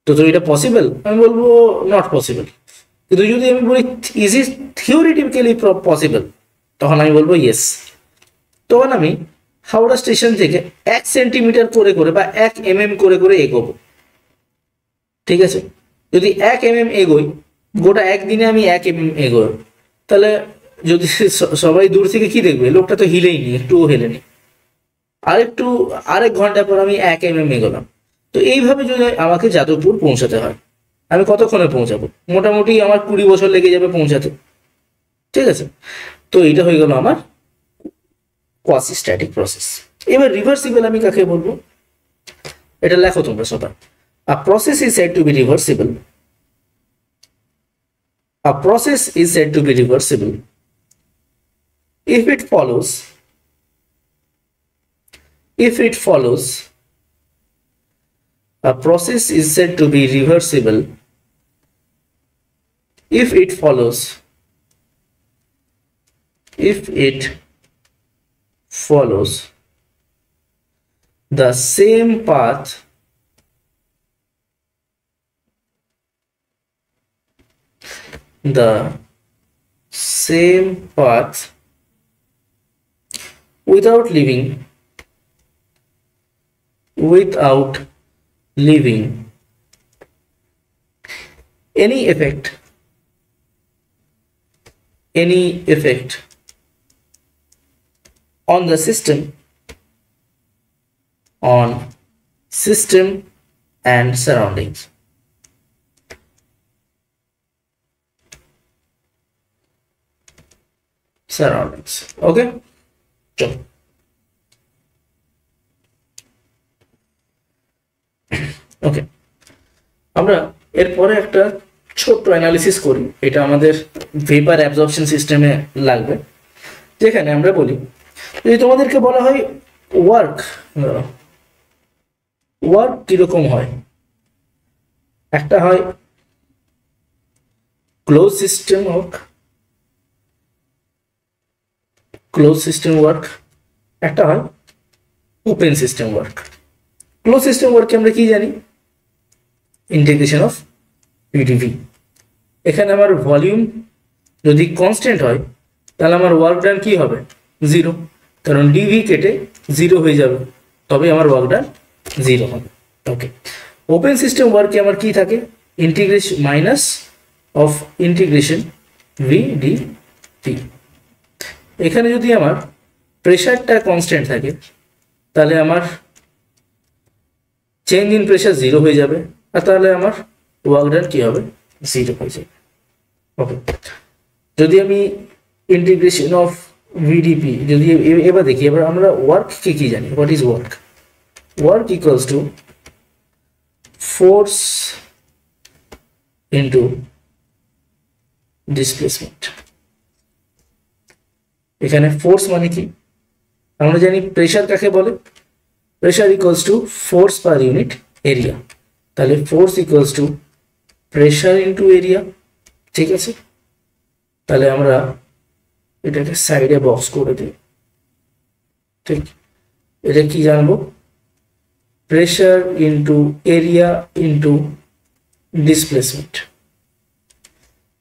তো এটা পসিবল? আমি বলবো নট পসিবল। কিন্তু যদি আমি বলি ইজ ইট থিওরিটিক্যালি পসিবল, তখন আমি বলবো ইয়েস। তখন আমি হাওড়া স্টেশন থেকে 1 সেন্টিমিটার করে বা 1 mm করে এগোবো, ঠিক আছে? যদি 1 mm এগোই, গোটা একদিনে আমি 1 mm এগোই, তাহলে যদি সবাই দূর থেকে কি দেখবে, লোকটা তো হিলেই নি, একটুও হেলেনি। আরেক ঘন্টা পর আমি 1 mm এগোলাম। তো এইভাবে যদি আমাকে যাদবপুর পৌঁছাতে হয়, আমি কতক্ষণে পৌঁছাবো? মোটামুটি আমার 20 বছর লেগে যাবে পৌঁছাতে, ঠিক আছে? তো এইটা হয়ে গেল আমার কোয়াসি-স্ট্যাটিক প্রসেস। এবার রিভার্সিবল আমি কাকে বলবো, এটা লেখো তোমরা সবাই। A process is said to be reversible. A process is said to be reversible if it follows. A process is said to be reversible if it follows the same path without leaving any effect on the system and surroundings. Okay, চলো ওকে, আমরা এরপরে একটা ছোট্ট অ্যানালিসিস করি। এটা আমাদের ভেপার অ্যাবজর্পশন সিস্টেমে লাগবে, যেখানে আমরা বলি যদি তোমাদেরকে বলা হয় ওয়ার্ক কিরকম হয়, একটা হয় ক্লোজ সিস্টেম ওয়ার্ক, একটা হয় open system work. Close system ওয়ার্কে আমরা কি জানি, ইন্টিগ্রেশন অফ পিডিভি। এখানে আমার ভলিউম যদি কনস্ট্যান্ট হয়, তাহলে আমার ওয়ার্ক ডান কি হবে? 0, কারণ ডিভি কেটে 0 হয়ে যাবে, তবে আমার ওয়ার্ক ডান 0 হবে। ওকে, ওপেন সিস্টেম ওয়ার্কে আমার কি থাকে? Integration minus of integration VDP. এখানে যদি আমার প্রেশারটা কনস্ট্যান্ট থাকে তাহলে আমার চেঞ্জ ইন প্রেশার 0 হয়ে যাবে, আর তাহলে আমার ওয়ার্ক ডান কি হবে 0 হয়ে যাবে। ওকে, যদি আমি ইন্টিগ্রেশন অফ ভিডিপি যদি এবার দেখি, এবার আমরা ওয়ার্ককে কি জানি, what is work? Work equals to force into displacement. এখানে ফোর্স মানে কি? আমরা জানি প্রেশার কাকে বলে, pressure equals to force per unit area, তাহলে force equals to pressure into area. ঠিক আছে, তাহলে আমরা এটাকে সাইডে বক্স করে দিই। ঠিক, এটা কি জানবো? Pressure into area into displacement.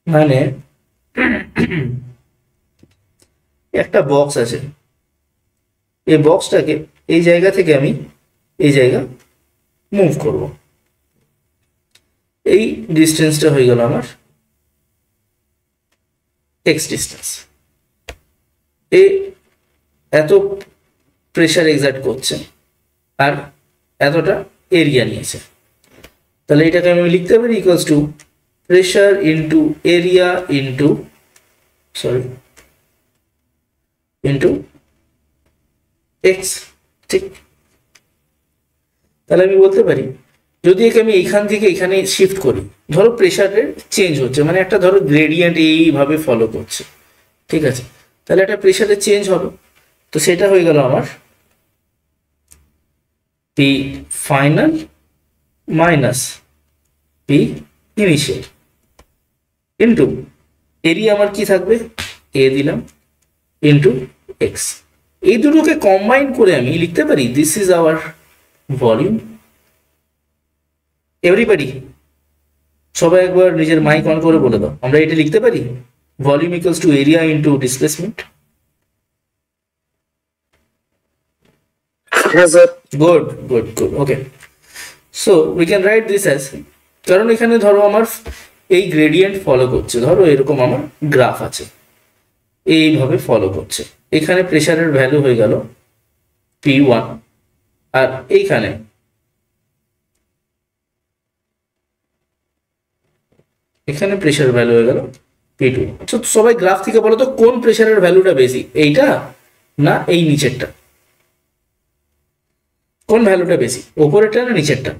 মানে একটা বক্স আছে, এই বক্সটাকে এই জায়গা থেকে আমি এই জায়গা মুভ করব, এই ডিস্টেন্সটা হয়ে গেল আমার এক্স ডিস্টেন্স। এত প্রেশার এক্সার্ট করছে আর এতটা এরিয়া নিয়েছে, তাহলে এটাকে আমি লিখতে পারি equals to pressure into area into x. ঠিক, তাহলে আমি বলতে পারি যদি একে আমি এইখান থেকে এখানে শিফট করি, ধরো প্রেশারের চেঞ্জ হচ্ছে, মানে একটা ধরো গ্রেডিয়েন্ট এইভাবে ফলো করছে, ঠিক আছে, তাহলে একটা প্রেশারের চেঞ্জ হবে, তো সেটা হয়ে গেল আমার P final minus P initial into area আমার কি থাকবে, এ দিলাম ইন্টু এক্স। এই দুটোকে কম্বাইন করে আমি লিখতে পারি this is our volume. Everybody সবাই একবার নিজের মাইক অন করে বলে দাও, আমরা এটা লিখতে পারি volume equals to area into displacement. Good good good, okay. So we can write this as, কারণ এখানে ধরো আমার এই গ্রেডিয়েন্ট ফলো করছে, ধরো এরকম আমার গ্রাফ আছে, এইভাবে ফলো করছে, এখানে প্রেশারের ভ্যালু হয়ে গেল P1 আর এইখানে এখানে প্রেশারের ভ্যালু হয়ে গেল P2। তো সবাই গ্রাফ থেকে বলো তো কোন প্রেশারের ভ্যালুটা বেশি, এইটা না এই নিচেরটা? কোন ভ্যালুটা বেশি, উপরেরটা না নিচেরটা?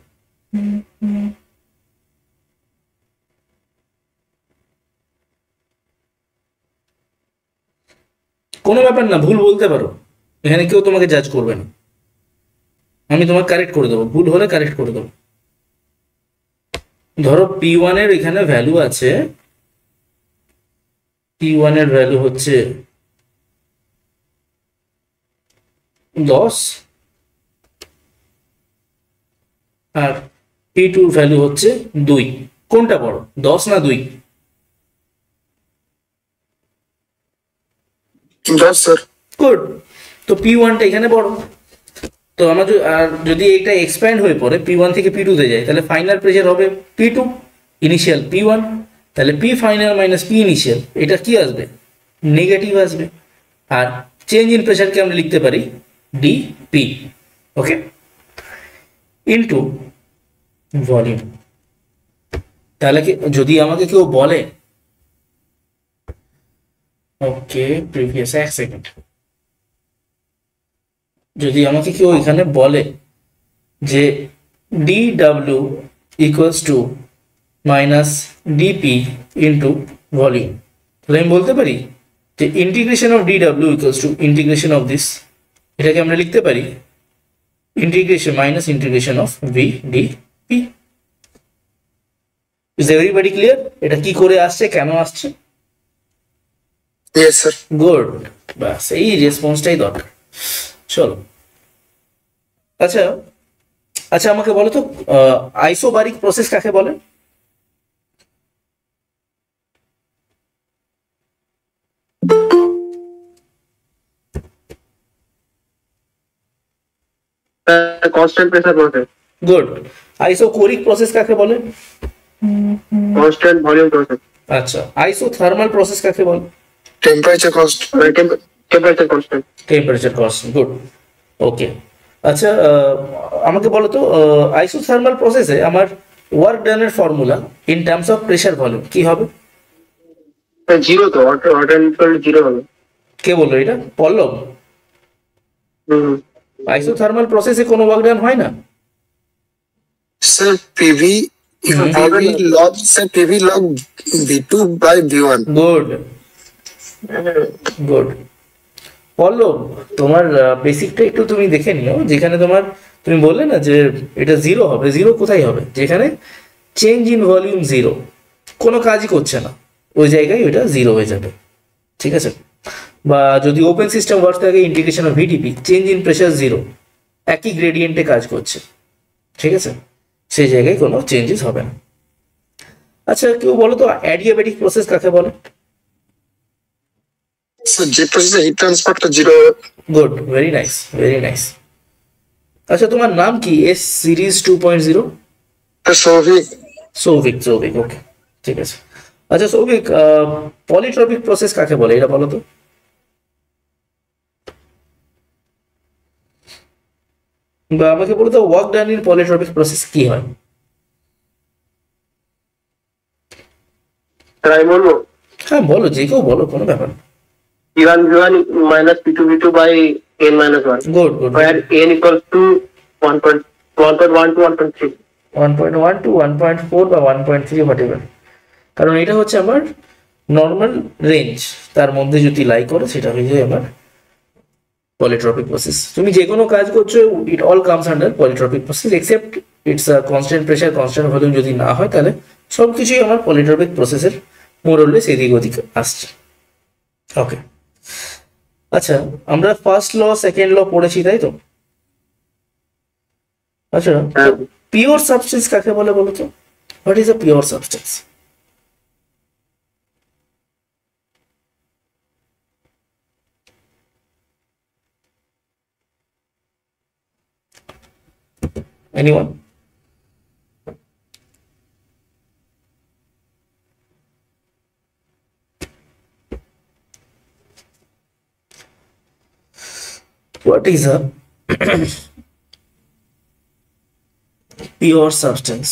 কোনো ব্যাপার না, ভুল বলতে পারো, এখানে কেউ তোমাকে জাজ করবে না, আমি তোমাকে কারেক্ট করে দেবো, ভুল হলে কারেক্ট করে দেবো। ধরো P1 এর এখানে ভ্যালু আছে, P1 এর ভ্যালু হচ্ছে 10 আর P2 ভ্যালু হচ্ছে 2, কোনটা বড়, 10 না 2? 10 স্যার। গুড, তো P1টা এখানে বড়, তো আমার যদি এটা এক্সপ্যান্ড হয়ে পড়ে P1 থেকে P2 তে যায়, তাহলে ফাইনাল প্রেশার হবে P2, ইনিশিয়াল P1, তাহলে P final minus P initial, এটা কি আসবে, নেগেটিভ আসবে। আর চেঞ্জ ইন প্রেশারকে আমরা লিখতে পারি dP, ওকে, ইনটু ভলিউম। তাহলে কি যদি আমাকে কেউ বলে, ওকে প্রিভিয়াস, এক সেকেন্ড, যদি আমাকে কেউ এখানে বলে যে dW equals to minus dP into volume, তাহলে আমি বলতে পারি যে integration of dW equals to integration of this, এটাকে আমরা লিখতে পারি integration minus integration of VdP। Is everybody clear এটা কি করে আসছে, কেন আসছে? Yes sir. গুড, বাস এই রেসপন্সটাই দরকার। চলো, আচ্ছা আচ্ছা আমাকে বলো তো আইসোবারিক প্রসেস কাকে বলে? Constant pressure process. Good, isochoric process কাকে বলে? Constant volume process. আচ্ছা, আইসোথার্মাল প্রসেস কাকে বলে? Temperature const temperature constant. Temperature constant, good. Okay, আচ্ছা, আমাকে বলো তো আইসোথার্মাল প্রসেসে আমার ওয়ার্ক ডানের formula in terms of pressure volume কি হবে? জিরো তো, অটো জিরো হবে। কে বললো এটা? পল্লব? হুম। আইসোথার্মাল প্রসেসে কোনো ওয়ার্ক ডান হয় না। Sir PV PV log V2 by V1। Good, good. Pallab, তোমার বেসিকটা একটু তুমি দেখে নিও, যেখানে তোমার তুমি বললে না যে এটা জিরো হবে, জিরো কোথায় হবে? যেখানে চেঞ্জ ইন ভলিউম জিরো, কোনো কাজই করছে না, ওই জায়গায় ওইটা জিরো হয়ে যাবে, ঠিক আছে? বা যদি ওপেন সিস্টেম ওয়ার্ক থাকে, integration of VDP, change in pressure zero, একই গ্রেডিয়েন্টে কাজ করছে, ঠিক আছে? সেই জায়গায় কোনো চেঞ্জেস হবে না। আচ্ছা, কেউ বলো তো অ্যাডিয়াবেটিক প্রসেস কাকে বলে? স্যার যে প্রসেসে হিট ট্রান্সফারটা জিরো। Good, very nice, very nice. আচ্ছা, তোমার নাম কি? S series 2.0? Souvik. Souvik, Souvik, okay, ঠিক আছে। আচ্ছা সৌভিক, পলিট্রপিক প্রসেস কাকে বলে এটা বলো তো? বা আমাকে বলো তো ওয়ার্ক ডান ইন পলিট্রপিক প্রসেস কি হয়? তাই বলবো, হ্যাঁ বলো, যে কেউ বলো, কোনো ব্যাপার না। P1 V1 minus P2 by n minus 1, good, good. where n equals to 1.1 to 1.3। 1.1 to 1.4 বা 1.3 হোয়াট এভার, কারণ এটা হচ্ছে আমার নর্মাল রেঞ্জ, তার মধ্যে যদি লাই করো সেটা হয়ে যায় আমার পলিট্রপিক প্রসেস। তুমি যে কোনো কাজ করছো, it all comes under polytropic process, except it's a constant pressure, constant volume যদি না হয়, তাহলে সব কিছুই আমার পলিট্রপিক প্রসেসের মোরলে সেদিক ওদিক আসছে। ওকে, আচ্ছা, আমরা ফার্স্ট ল সেকেন্ড ল পড়েছি, তাই তো? আচ্ছা, পিওর সাবস্টেন্স কাকে বলে বলো তো? What is a pure substance? Anyone? What is a pure substance?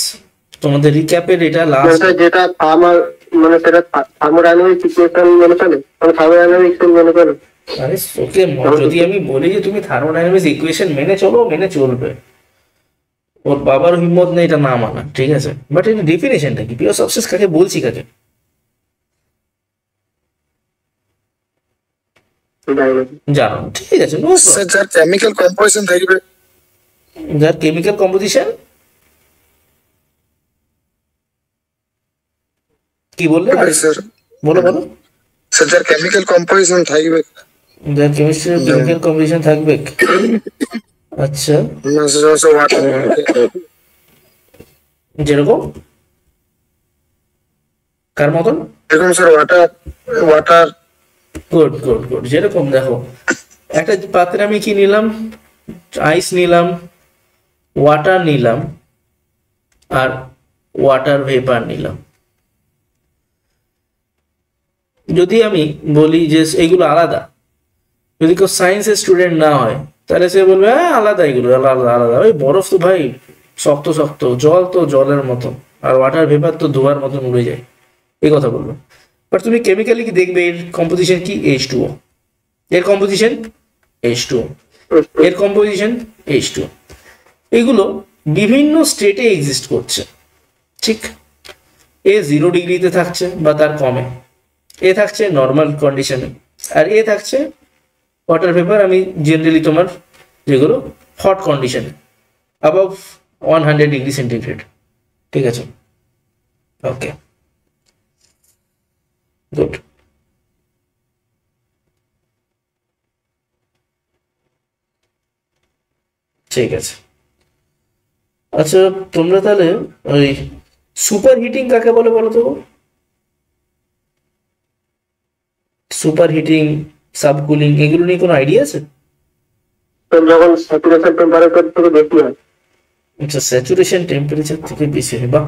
তোমাদের রিক্যাপের এটা লাস্ট, যেটা আমার মানে সেটা থার্মোডাইনামিক ইকুয়েশন মনে চলে, মানে থার্মোডাইনামিক মনে চলে। আরে ওকে, যদি আমি বলি যে তুমি থার্মোডাইনামিক্স ইকুয়েশন মেনে চলো, মেনে চলবে, ওর বাবার হিম্মত নেই এটা না মানা, ঠিক আছে? বাট এটা ডেফিনেশনটা কি? পিওর সাবস্টেন্স কাকে বলছি, কাকে জানো? ঠিক আছে, নো স্যার যার কেমিক্যাল কম্পোজিশন থাকবে। যার কেমিক্যাল কম্পোজিশন কি বললে? স্যার বলো বলো। স্যার যার কেমিক্যাল কম্পোজিশন থাকবে। যার কেমিস্ট্রি কেমিক্যাল কম্পোজিশন থাকবে। আচ্ছা, যেরকম কার মতন? এরকম sir water. Good, good, good. যেরকম দেখো, একটা পাত্রে আমি কি নিলাম? আইস নিলাম, ওয়াটার নিলাম, আর ওয়াটার ভেপার নিলাম। যদি আমি বলি যে এইগুলো আলাদা, যদি কেউ সায়েন্সের স্টুডেন্ট না হয়, তাহলে সে বলবে হ্যাঁ আলাদা, এগুলো আলাদা আলাদা। ওই বরফ তো ভাই শক্ত শক্ত, জল তো জলের মতো, আর ওয়াটার ভেপার তো ধোয়ার মতন উড়ে যায়, এই কথা বলবো। বাট তুমি কেমিক্যালি কি দেখবে, এর কম্পোজিশন কি? H2O। এর কম্পোজিশন H2O, এর কম্পোজিশন H2O। এগুলো বিভিন্ন স্টেটে এক্সিস্ট করছে, ঠিক? এ 0 ডিগ্রিতে থাকছে বা তার কমে, এ থাকছে নর্মাল কন্ডিশনে, আর এ থাকছে ওয়াটার ভেপার, আমি জেনারেলি তোমার যেগুলো হট কন্ডিশনে, অ্যাবাভ 100 ডিগ্রি সেন্টিগ্রেড, ঠিক আছে? ওকে, গুড। ঠিক আছে, আচ্ছা, তোমরা তাহলে ওই সুপার হিটিং কাকে বলে বলো তো? সুপার হিটিং, সাবকুলিং, এগুলো নিয়ে কোনো আইডিয়া আছে? যখন স্যাচুরেশন টেম্পারেচার থেকে বেশি হয়। আচ্ছা, স্যাচুরেশন টেম্পারেচার থেকে বেশি হয়, বাহ,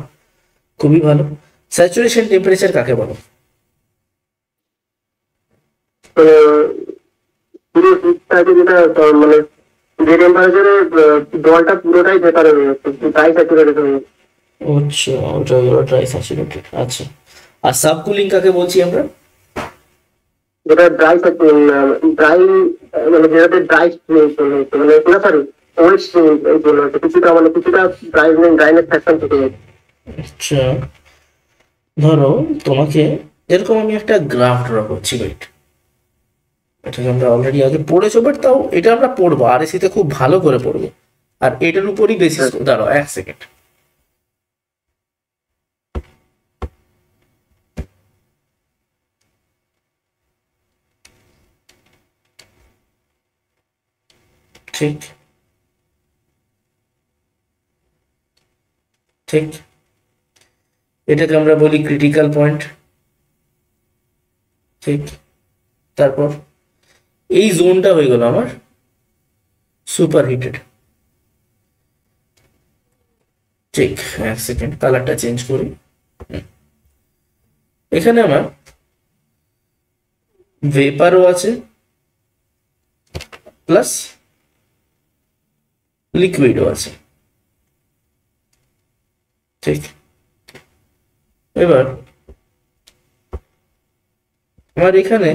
খুবই ভালো। স্যাচুরেশন টেম্পারেচার কাকে বলো? মানে পুরো দুধটাকে যেটা মানে যে টেম্পারেচারে জলটা পুরোটাই ভেপার হয়ে যাচ্ছে, ড্রাই স্যাচুরেটেড হয়ে যাচ্ছে। আচ্ছা, ওটা হলো ড্রাই স্যাচুরেটেড। আচ্ছা, আর সাবকুলিং কাকে বলছি আমরা? যেটা ড্রাই ড্রাই মানে যেটাতে ড্রাই মানে না সরি ওয়েট জন্য হচ্ছে কিছুটা মানে কিছুটা ড্রাইনেস ফ্যাকশন থেকে যাচ্ছে। আচ্ছা, ধরো তোমাকে এরকম আমি একটা গ্রাফ ড্র করছি, ওয়েট, এটাকে আমরা অলরেডি আগে পড়েছো, বাট তাও এটা আমরা পড়বো আরএসসি তে, খুব ভালো করে পড়বো। আর এটার উপরই বেসিস, দাঁড়াও 1 সেকেন্ড। ঠিক ঠিক, এটাকে আমরা বলি ক্রিটিক্যাল পয়েন্ট। ঠিক, তারপর এই জোনটা হয়ে গেল আমার সুপার হিটেড। ঠিক, 1 সেকেন্ড, কালারটা চেঞ্জ করি। এখানে আমার ভেপারও আছে প্লাস লিকুইডও আছে। ঠিক, এবার আমার এখানে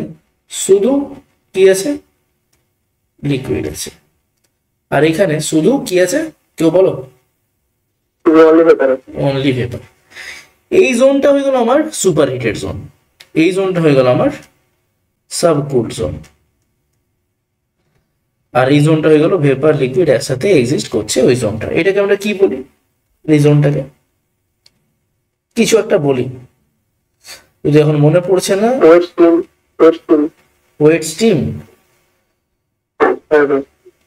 শুধু কি আছে? লিকুইড আছে। আর এখানে শুধু কি আছে, কেউ বলো? Only vapour. এই জোনটা হয়ে গেল আমার সুপার হিটেড জোন, এই জোনটা হয়ে গেল আমার সাবকুল জোন, আর এই জোনটা হয়ে গেল ভেপার লিকুইড একসাথে এক্সিস্ট করছে ওই জোনটা। এটাকে আমরা কি বলি? এই জোনটাকে কিছু একটা বলি, যদি এখন মনে পড়ছে না। Wet steam.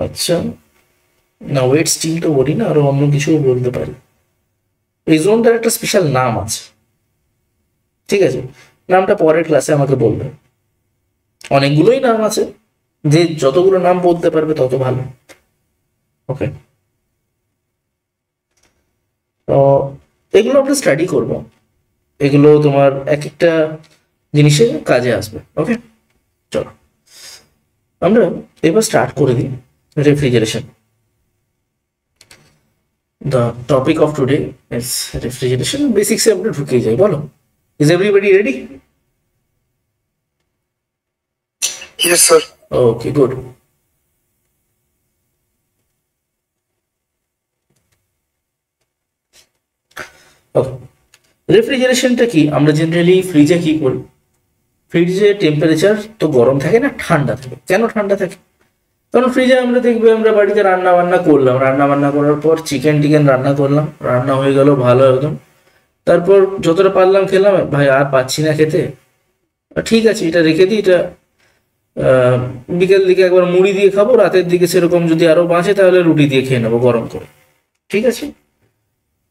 আচ্ছা, না ওয়েট স্টিম তো বলি না, আরো অন্য কিছু বলতে পারি। এই জোনটার একটা স্পেশাল নাম আছে, ঠিক আছে? নামটা পরের ক্লাসে আমাকে বলবে। অনেকগুলোই নাম আছে, যে যতগুলো নাম বলতে পারবে তত ভালো। ওকে, তো এগুলো আমরা স্টাডি করব, এগুলো তোমার এক একটা জিনিসে কাজে আসবে। ওকে, চলো আমরা এবার স্টার্ট করে দিই refrigeration. The topic of today is refrigeration. বেসিক্সে আমরা ঢুকে যাই, বলো, is everybody ready? Yes, sir. Okay, good. Okay, রেফ্রিজারেশনটা কি? আমরা জেনারেলি ফ্রিজে কি করি? ফ্রিজে টেম্পারেচার তো গরম থাকে না, ঠান্ডা থাকে। কেন ঠান্ডা থাকে? কারণ ফ্রিজে আমরা দেখবে, আমরা বাড়িতে রান্না বান্না করলাম, রান্না বান্না করার পর চিকেন টিকেন রান্না করলাম, রান্না হয়ে গেল ভালো একদম, তারপর যতটা পারলাম খেলাম, ভাই আর পাচ্ছি না খেতে, ঠিক আছে এটা রেখে দিই, এটা বিকেল দিকে একবার মুড়ি দিয়ে খাবো, রাতের দিকে সেরকম যদি আরো বাঁচে তাহলে রুটি দিয়ে খেয়ে নেবো গরম করে, ঠিক আছে?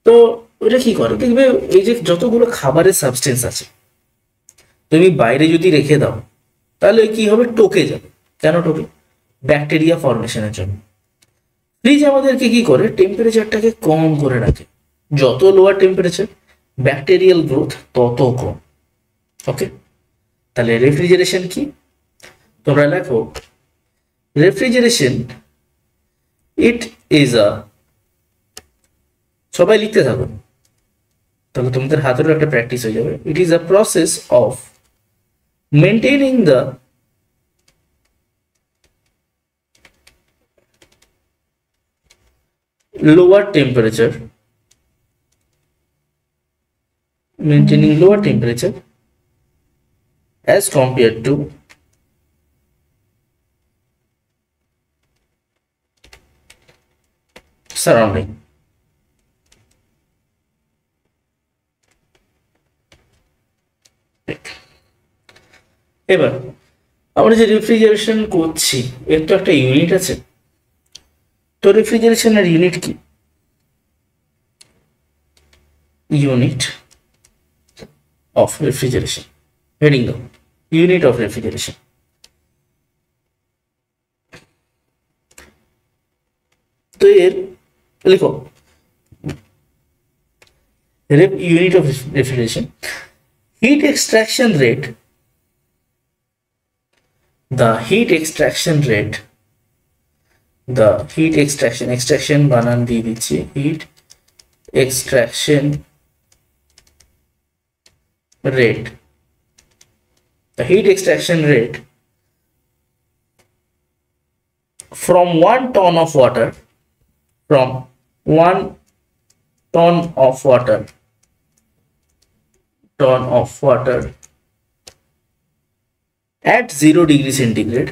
তো ওটা কি করে, দেখবে এই যে যতগুলো খাবারের সাবস্টেন্স আছে, তুমি বাইরে যদি রেখে দাও তাহলে কি হবে? টকে যাবে। কেন টকে? ব্যাকটেরিয়া ফর্মেশনের জন্য। ফ্রিজ আমাদেরকে কি করে? টেম্পারেচারটাকে কম করে রাখে। যত লোয়ার টেম্পারেচার, ব্যাকটেরিয়াল গ্রোথ তত কম। ওকে, তাহলে রেফ্রিজারেশন কি? তোমরা লেখো, রেফ্রিজারেশন ইট ইজ আ, সবাই লিখতে থাকো, তাহলে তোমাদের হাতেরও একটা প্র্যাকটিস হয়ে যাবে। It is a process of maintaining the lower temperature, maintaining lower temperature as compared to surrounding. এবার আমরা যে রেফ্রিজারেশন করছি, এর তো একটা ইউনিট আছে। তো রেফ্রিজারেশনের ইউনিট কি? ইউনিট অফ রেফ্রিজারেশন, হেডিং দাও, ইউনিট অফ রেফ্রিজারেশন। তো এর লিখো, unit of refrigeration. Heat extraction rate, the heat extraction banan দিয়ে দিচ্ছি, heat extraction rate, the heat extraction rate from 1 ton of water, at 0 degree centigrade,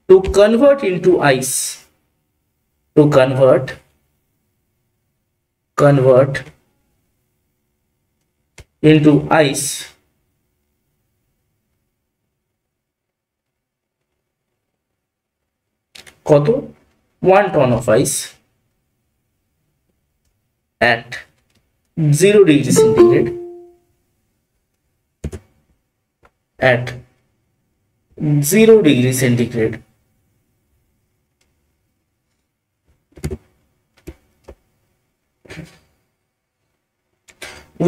to convert into ice, into ice, কত? 1 ton of ice at 0 degree centigrade,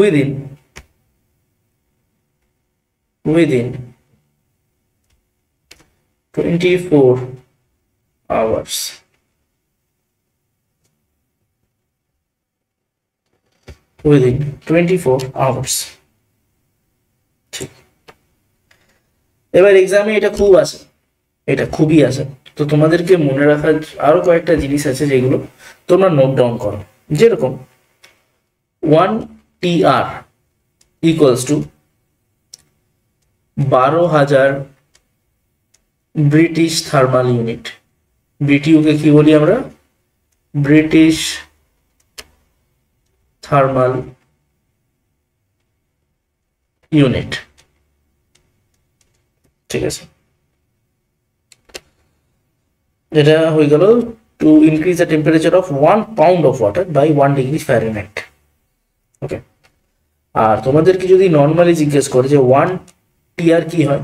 within 24 hours. Within 24 hours. ঠিক। এবার এক্সামে এটা খুবই আসে, তো তোমাদেরকে মনে রাখার আরো কয়েকটা জিনিস আছে যেগুলো তোমরা নোট ডাউন করো, যেরকম 1 TR equals to 12,000 British thermal unit. BTU-কে কি বলি আমরা? ব্রিটিশ থার্মাল ইউনিট, ঠিক আছে। এটা হয়ে গেল to increase the temperature of 1 pound of water by 1 degree Fahrenheit। ওকে, আর তোমাদেরকে যদি নর্মালি জিজ্ঞেস করে যে 1 TR কি হয়,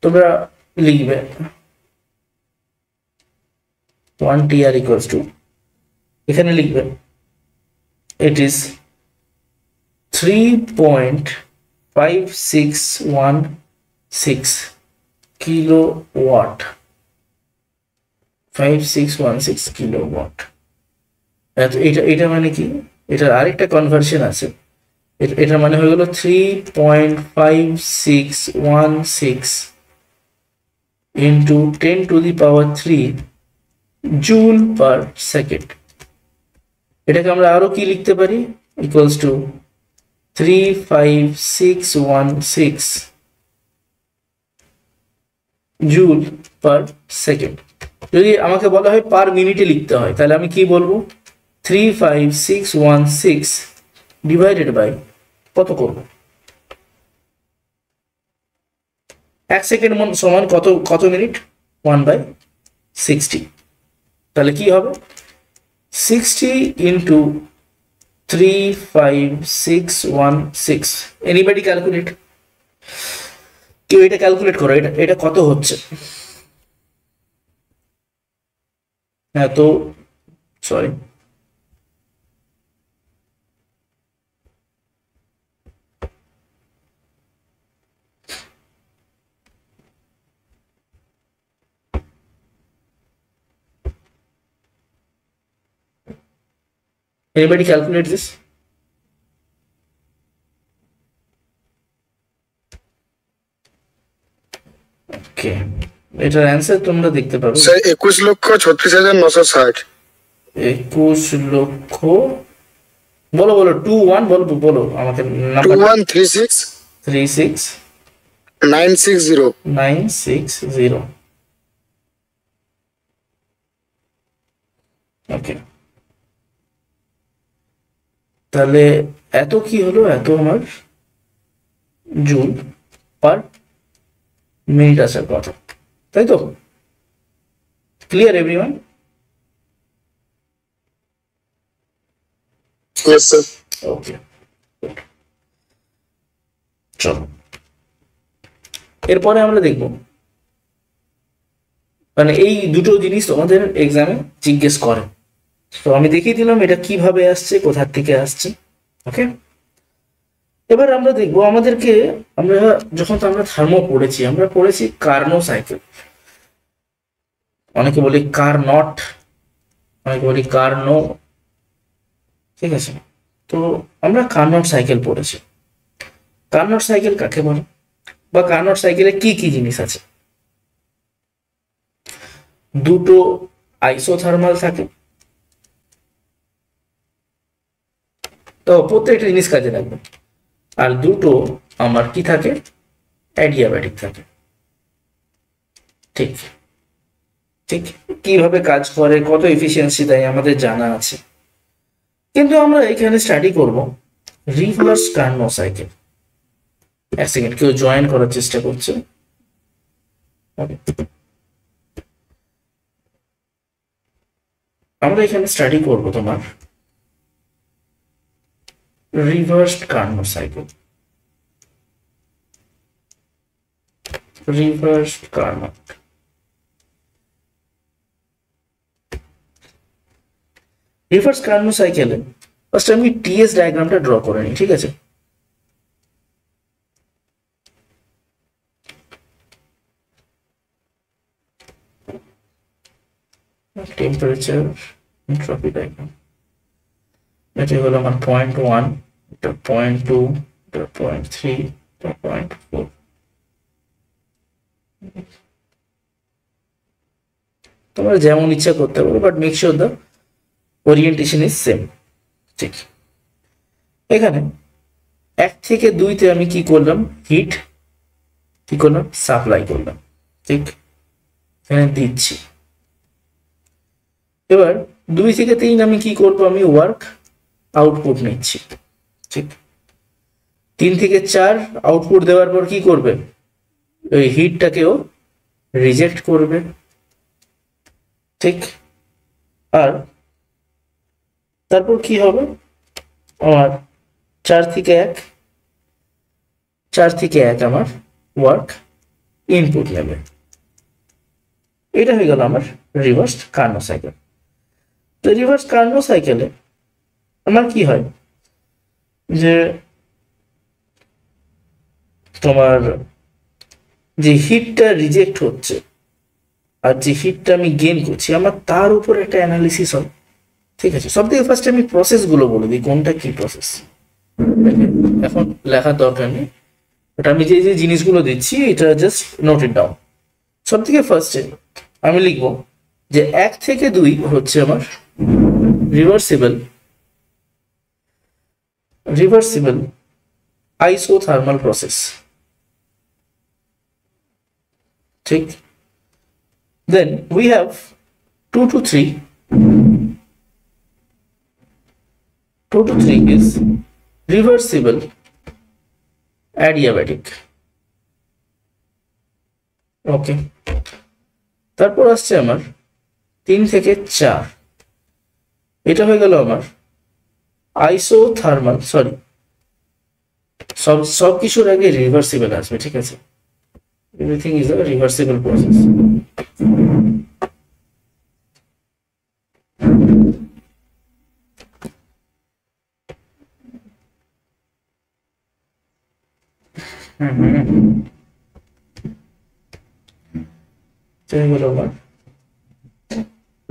তোমরা লিখবে 1 TR equals to, এখানে লিখবে it is 3.5616 kilowatt, 5616 কিলোওয়াট। এটা মানে কি? এটার আরেকটা কনভার্সন আছে, এটা মানে হয়ে গেল 3.5616 into 10 to the power 3 joule per second. এটাকে আমরা আরো কি লিখতে পারি? Equals to 35616 joule per second. যদি আমাকে বলা হয় পার মিনিটে লিখতে হয়, তাহলে আমি কি বলবো? 35616 ডিভাইডেড বাই কত করব? 1 সেকেন্ড সমান কত মিনিট? 1/60। তাহলে কি হবে? 60 into 35616। Anybody calculate? কেউ এটা ক্যালকুলেট করো, এটা কত হচ্ছে? হ্যাঁ, তো sorry, anybody calculate this? Okay, এটার অ্যান্সার তোমরা দেখতে পাবে স্যার 21,36,960। 21 লক্ষ, বলো 21, বলো আমাকে নাম্বার। 2136 ওকে, তাহলে এত কি হলো? এত আমার জুল পার মিনিট আসার কথা, তাই তো? Clear everyone? Yes, sir. ওকে, চলো এরপরে আমরা দেখব মানে এই দুটো জিনিস তোমাদের এক্সামে জিজ্ঞেস করে। তো আমি দেখিয়ে দিলাম এটা কিভাবে আসছে, কোথার থেকে আসছে। ওকে, এবার আমরা দেখবো আমাদেরকে, আমরা যখন আমরা থার্মো পড়েছি, আমরা পড়েছি কার্নো সাইকেল, অনেকে বলি কার্নট, অনেকে বলি কার্নো, ঠিক আছে। তো আমরা কার্নট সাইকেল পড়েছি। কার্নট সাইকেল কাকে বলে, বা কার্নট সাইকেলে কি কি জিনিস আছে? দুটো আইসোথার্মাল থাকে, তো প্রত্যেকটা জিনিস কাজে লাগবে। আর দুটো আমার কি থাকে, অ্যাডিয়াব্যাটিক থাকে। ঠিক ঠিক কিভাবে কাজ করে, কত এফিসিয়েন্সি দেয় আমাদের জানা আছে, কিন্তু আমরা এখানে স্টাডি করব রিভার্স কার্নো সাইকেল। এক সেকেন্ড, কেউ জয়েন করার চেষ্টা করছে। আমরা এখানে স্টাডি করব তোমার reversed Carnot cycle. Reversed Carnot, reverse Carnot সাইকেলে ফার্স্ট আমি টিএস ডায়াগ্রামটা ড্র করে নিই, ঠিক আছে। টেম্পারেচার এন্ট্রপি ডায়াগ্রাম, এটা হলো আমার 0.1, এটা 0.2, এটা 0.3, এটা 0.4। তোমরা যেমন ইচ্ছা করতে পারো, but make sure the orientation is same. ঠিক, এখানে 1 থেকে 2-তে আমি কি করলাম, হিট কি করলাম, সাপ্লাই করলাম। ঠিক, এখানে দিচ্ছি। এবার 2 থেকে 3 আমি কি করবো, আমি ওয়ার্ক আউটপুট নিচ্ছি। ঠিক, 3 থেকে 4 আউটপুট দেওয়ার পর কি করবে, ওই হিটটাকেও রিজেক্ট করবে। ঠিক, আর তারপর কি হবে, আমার 4 থেকে 1 আমার ওয়ার্ক ইনপুট নেবে। এটা হয়ে গেল আমার রিভার্স কার্নো সাইকেল। তো রিভার্স কার্নো সাইকেলে আমার কি হয়, যে তোমার যে হিটটা রিজেক্ট হচ্ছে আর যে হিটটা আমি গেইন করছি, আমার তার উপর একটা অ্যানালিসিস হয়। ঠিক আছে, সব থেকে ফার্স্টে আমি প্রসেসগুলো বলে দিই, কোনটা কি প্রসেস। এখন লেখার দরকার নেই, বাট আমি যে যে জিনিসগুলো দিচ্ছি এটা জাস্ট নোট ইট ডাউন। সব থেকে ফার্স্টে আমি লিখবো যে 1 থেকে 2 হচ্ছে আমার রিভার্সিবল আইসোথার্মাল প্রসেস। ঠিক, then we have 2 to 3. 2 to 3 is reversible adiabatic. ওকে, তারপর আসছে আমার 3 থেকে 4, এটা হয়ে গেল আমার আইসোথার্মাল, সরি সব কিছুর আগে রিভার্সিবল আসবে। ঠিক আছে, everything is a reversible process.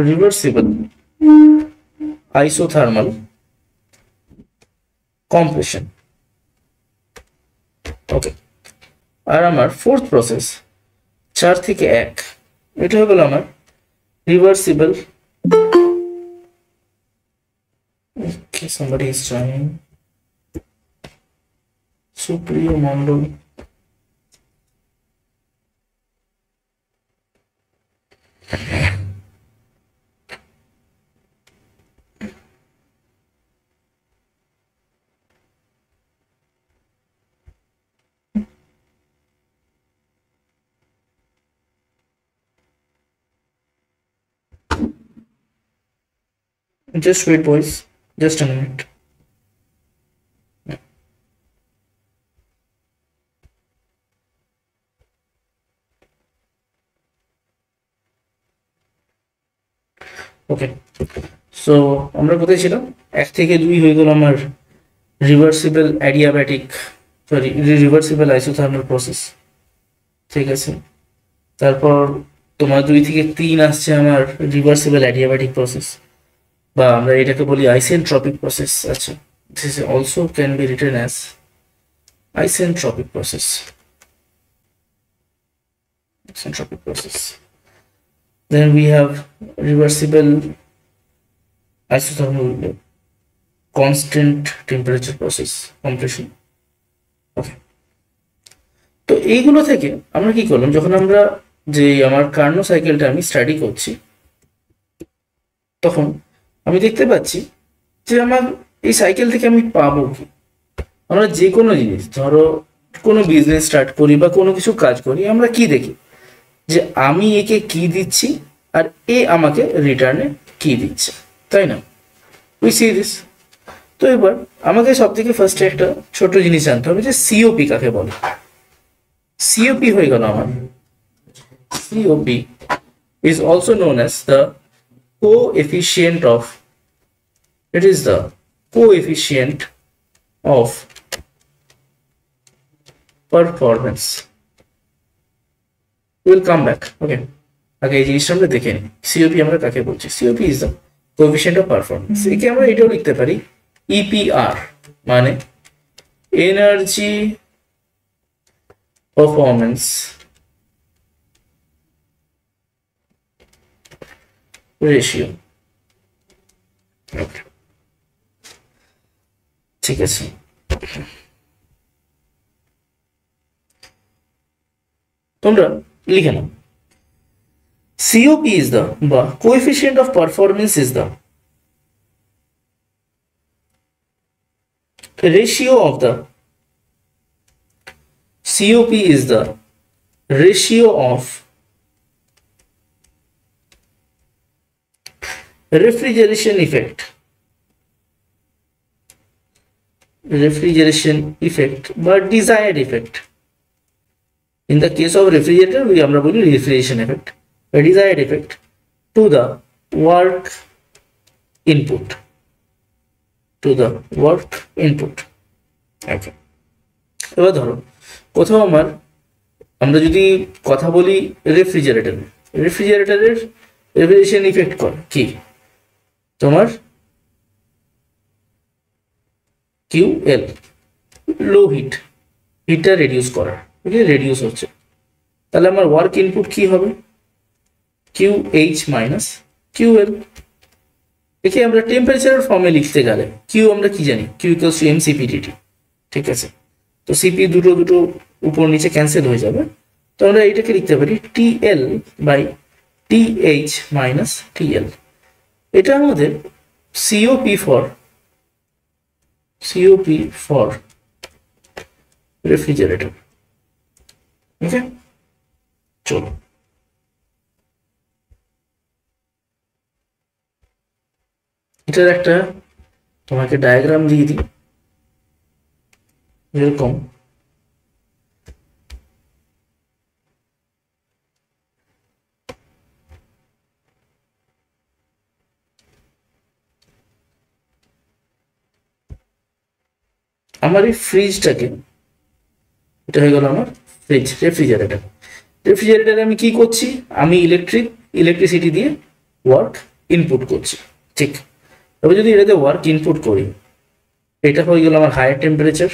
Reversible isothermal compression. Okay, আর আমার ফোর্থ প্রসেস 4 থেকে 1, এটা হয়ে গেল আমার রিভার্সিবল। somebody is trying, সুপ্রিয় Mondal. Just wait, boys. Just a minute. Okay, so আমরা কোথায় ছিলাম? 1 থেকে 2 হয়ে গেল আমার reversible adiabatic, sorry reversible isothermal process, ঠিক আছে। তারপর তোমার 2 থেকে 3 আসছে আমার রিভার্সিবল অ্যাডিয়াব্যাটিক প্রসেস, বা আমরা এটাকে বলি আইসেন্ট্রপিক প্রসেস। আচ্ছা, this is also can be written as isentropic process. Isentropic process. Then we have reversible isothermal constant temperature process, compression. Okay. তো এইগুলো থেকে আমরা কি করলাম, যখন আমরা যে আমার কার্নো সাইকেলটা আমি স্টাডি করছি, তখন আমি দেখতে পাচ্ছি যে আমার এই সাইকেল থেকে আমি পাবো কি। আমরা যে কোনো জিনিস, ধরো কোনো বিজনেস স্টার্ট করি বা কোনো কিছু কাজ করি, আমরা কি দেখি যে আমি একে কি দিচ্ছি আর এ আমাকে রিটার্নে কি দিচ্ছে, তাই না? We see this. তো এবার আমাকে সব থেকে ফার্স্টে একটা ছোট জিনিস জানতে হবে যে সিওপি কাকে বলে। সিওপি হয়ে গেল আমার, COP is also known as the coefficient of, it is the coefficient of performance. We'll come back. Okay, আগে এই জিনিসটা আমরা দেখে নিই, সিওপি আমরা কাকে বলছি। COP is the coefficient of performance. একে আমরা এটাও লিখতে পারি ইপিআর, মানে এনার্জি পারফরম্যান্স রেশিও। ঠিক আছে, তোমরা লিখে নাও, COP is the coefficient of performance is the ratio of the, COP is the ratio of refrigeration effect, but desired effect. In the case of refrigerator, we আমরা বলি refrigeration effect, a desired effect to the work input, to the work input. Okay, এবার ধরো কোথাও আমরা যদি কথা বলি রেফ্রিজারেটরের রেফ্রিজারেশন ইফেক্ট করে কি, তোমার QL, লো হিটটা রেডিউস করা, রেডিউস হচ্ছে, তাহলে আমার ওয়ার্ক ইনপুট কি হবে, QH মাইনাস QL। একে আমরা টেম্পারেচারের ফর্মে লিখতে গেলে কিউ আমরা কি জানি, কিউ ইকুয়ালস টু mCpdT, ঠিক আছে। তো সিপি দুটো উপর নিচে ক্যান্সেল হয়ে যাবে, তো আমরা এটাকে লিখতে পারি TL by TH minus TL। এটা আমাদের COP ফর রেফ্রিজারেটর। ওকে, চলো এটার একটা তোমাকে ডায়াগ্রাম দিয়ে দিই, এরকম আমার এই ফ্রিজটাকে, এটা হয়ে গেল আমার ফ্রিজ, রেফ্রিজারেটরে আমি কি করছি, আমি ইলেকট্রিসিটি দিয়ে ওয়ার্ক ইনপুট করছি, ঠিক। তবে যদি এটাতে ওয়ার্ক ইনপুট করি, এটা হয়ে গেল আমার হায়ার টেম্পারেচার,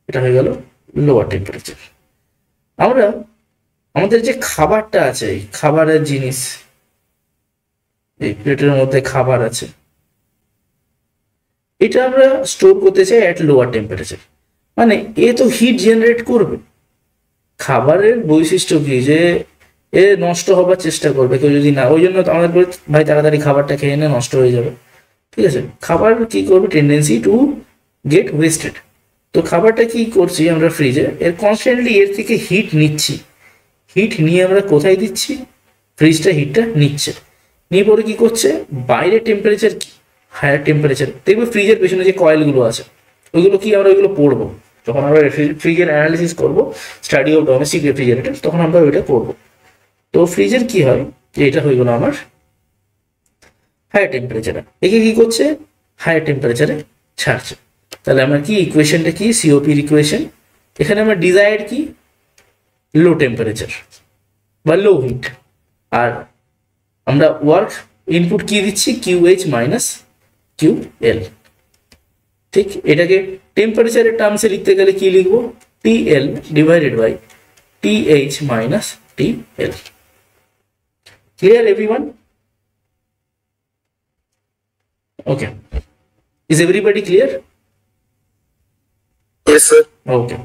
এটা হয়ে গেল লোয়ার টেম্পারেচার। আমরা আমাদের যে খাবারটা আছে, খাবারের জিনিস, এই প্লেটের মধ্যে খাবার আছে, এটা আমরা স্টোর করতে চাই অ্যাট লোয়ার টেম্পারেচার, মানে এ তো হিট জেনারেট করবে। খাবারের বৈশিষ্ট্য কি যে এ নষ্ট হবার চেষ্টা করবে কেউ যদি না, ওই জন্য আমাদের ভাই তাড়াতাড়ি খাবারটা খেয়ে নে, নষ্ট হয়ে যাবে, ঠিক আছে। খাবার কি করবে, টেন্ডেন্সি টু গেট ওয়েস্টেড। তো খাবারটা কি করছি আমরা ফ্রিজে, এর কনস্ট্যান্টলি এর থেকে হিট নিচ্ছি, হিট নিয়ে আমরা কোথায় দিচ্ছি, ফ্রিজটা হিটটা নিচ্ছে, নিয়ে পরে কি করছে, বাইরে টেম্পারেচার কি হায়ার টেম্পারেচার, দেখবে ফ্রিজের পেছনে যে কয়েলগুলো আছে ওইগুলো কি আমরা ওইগুলো পড়বো যখন আমরা ফ্রিজের অ্যানালিসিস করবো, স্টাডি অফ ডোমেস্টিক রেফ্রিজারেটর, তখন আমরা ওইটা করবো। তো ফ্রিজের কি হয় যে এটা হয়ে গেল আমার হায়ার টেম্পারেচারে, একে কি করছে, হায়ার টেম্পারেচারে ছাড়ছে। তাহলে আমার কি ইকুয়েশনটা কি, সিওপির ইকুয়েশন, এখানে আমার ডিজায়ার্ড কি, লো টেম্পারেচার বা লো হিট, আর আমরা ওয়ার্ক ইনপুট কি দিচ্ছি, কিউএইচ মাইনাস কিউএল। ঠিক, এটাকে টেম্পারেচারের টার্মসে লিখতে গেলে কি লিখবো, TL divided by TH minus TL. Clear everyone? Okay, is everybody clear? Yes, sir. Okay,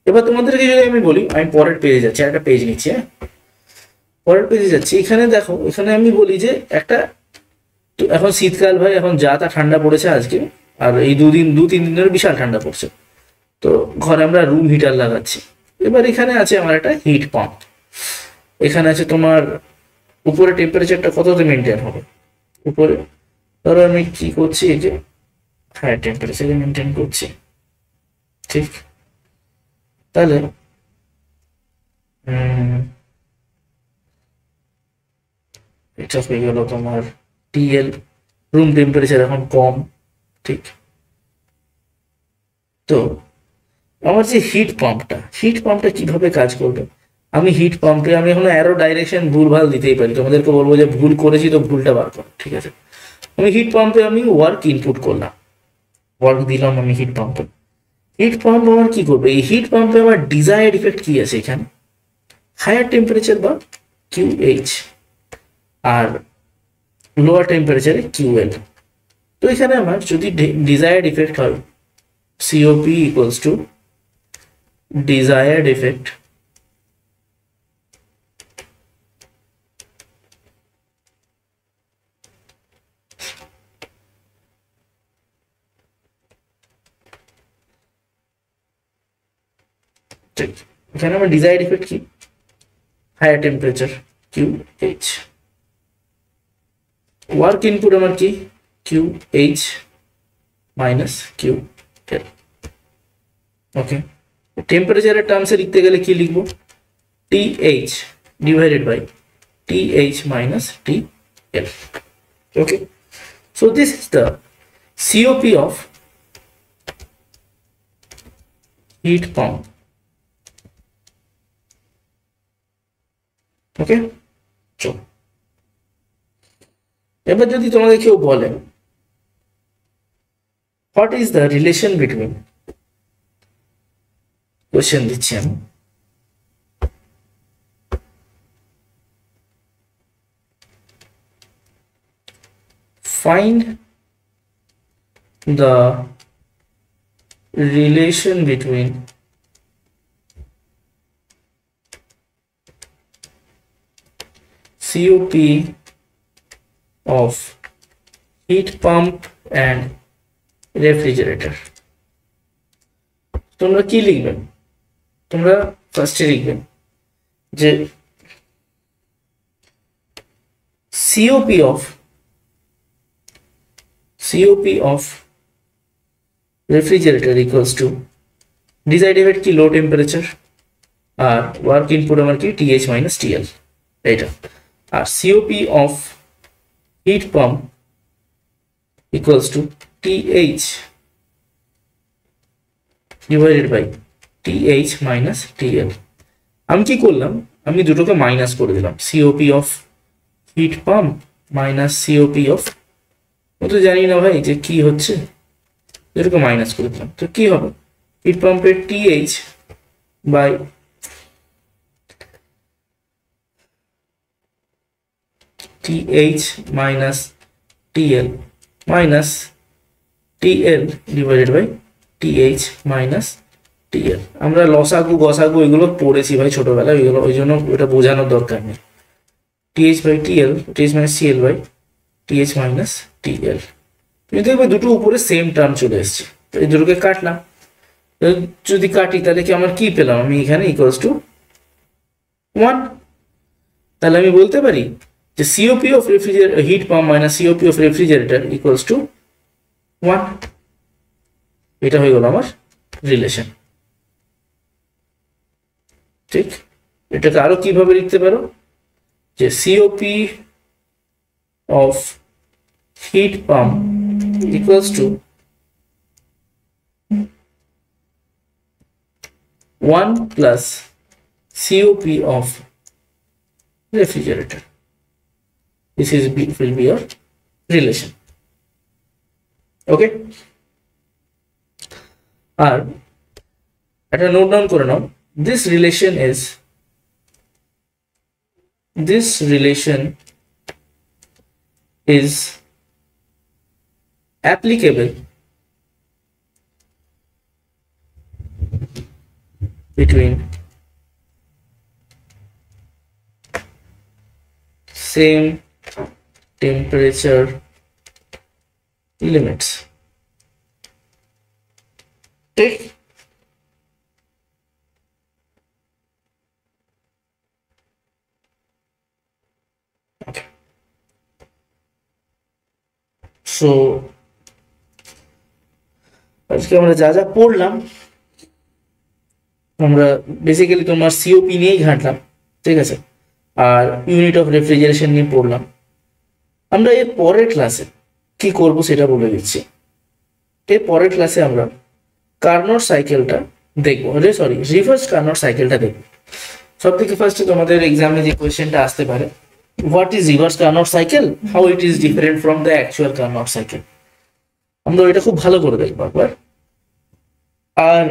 এবার তোমাদেরকে যদি আমি বলি, আমি পরের পেজে যাচ্ছি, একটা পেজ নিচ্ছি, হ্যাঁ পরের পেজে যাচ্ছি। এখানে দেখো, এখানে আমি বলি যে একটা, তো এখন শীতকাল ভাই, এখন যা তা ঠান্ডা পড়েছে আজকে, আর এই 2-3 দিনের বিশাল ঠান্ডা পড়ছে। তো ঘরে আমরা রুম হিটার লাগাচ্ছি। এবার এখানে আছে আমার একটা হিট পাম্প, এখানে আছে তোমার উপরে টেম্পারেচারটা কততে মেনটেন হবে, উপরে ধরো আমি কি করছি, এই যে হায়ার টেম্পারেচারে মেনটেন করছি। ঠিক, তাহলে এটা হয়ে গেল তোমার টিএল, রুম টেম্পারেচার এখন কম। ঠিক, তো আমার যে হিট পাম্পটা কিভাবে কাজ করবে, আমি হিট পাম্পে আমি এখন অ্যারো ডাইরেকশন ভুলভাল দিতেই পারি, তোমাদেরকে বলবো যে ভুল করেছি তো ভুলটা বার করো, ঠিক আছে। আমি হিট পাম্পে আমি ওয়ার্ক ইনপুট করলাম, ওয়ার্ক দিলাম আমি হিট পাম্পে। হিট পাম্প আমার কি করবে, এই হিট পাম্পে আমার ডিজায়ার্ড ইফেক্ট কি আছে এখানে, হায়ার টেম্পারেচার বা কিউএইচ, আর লোয়ার টেম্পারেচারে কিউএল। তো এখানে আমার যদি ডিজায়ার্ড ইফেক্ট হয়, COP equals to desired effect ঠিক, এখানে আমার desired effect কি, higher temperature QH, work input আমার কি QH minus QL। ওকে, টেম্পারেচারের টার্মসে লিখতে গেলে কি লিখবো, TH divided by TH minus TL। Okay, so this is the COP of heat pump। ওকে, চলো এবার যদি তোমাদের কেউ বলে what is the relation between, question দিচ্ছি আমি, find the relation between COP of heat pump and refrigerator। তোমরা কি লিখবেন, তোমরা ফার্স্টে লিখবেন যে COP of refrigerator equals to desired effect কি, low temperature, আর work input আমার কি TH minus TL, এটা। আর COP of heat pump equals to TH divided by TH minus TL। আমি কি করলাম, আমি দুটোকে মাইনাস করে দিলাম, COP of heat pump minus COP of, ও তো জানি না ভাই যে কি হচ্ছে, দুটোকে মাইনাস করে দিলাম। তো কি হবে, হিট পাম্পের TH by TH minus TL minus TL divided by TH minus TL। আমরা লসাগু গসাগু এগুলো পড়েছি ভাই ছোটবেলায়, ওইগুলো ওই জন্য ওটা বোঝানোর দরকার নেই। TH by TL, TH minus CL by TH minus TL। তুমি দেখবে দুটো উপরে সেম টার্ম চলে এসছে, এই দুটোকে কাটলাম, যদি কাটি তাহলে কি আমার কি পেলাম, আমি এখানে ইকুয়ালস টু 1। তাহলে আমি বলতে পারি যে COP of refrigerator heat pump minus COP of refrigerator equals to 1। এটা হয়ে গেল আমার রিলেশন। ঠিক, এটাকে আরো কিভাবে লিখতে পারো, যে COP of heat pump equals to 1 plus COP of refrigerator. This will be your relation. Okay, আর একটা নোট ডাউন করে নাও, this relation is applicable between same temperature limits. ঠিক, সো আজকে আমরা যা যা পড়লাম, আমরা বেসিক্যালি তোমার সিওপি নিয়েই ঘাঁটলাম, ঠিক আছে, আর ইউনিট অফ রেফ্রিজারেশন নিয়ে পড়লাম। আমরা এর পরের ক্লাসে কি করব সেটা বলে দিচ্ছি। এর পরের ক্লাসে আমরা কার্নোট সাইকেলটা দেখবো, রিভার্স কার্নোট সাইকেলটা দেখবো। সব থেকে ফার্স্টে তোমাদের এক্সামে যে কোয়েশ্চেনটা আসতে পারে, what is reverse Carnot cycle, how it is different from the actual Carnot cycle, আমরা এটা খুব ভালো করে দেখবো একবার। আর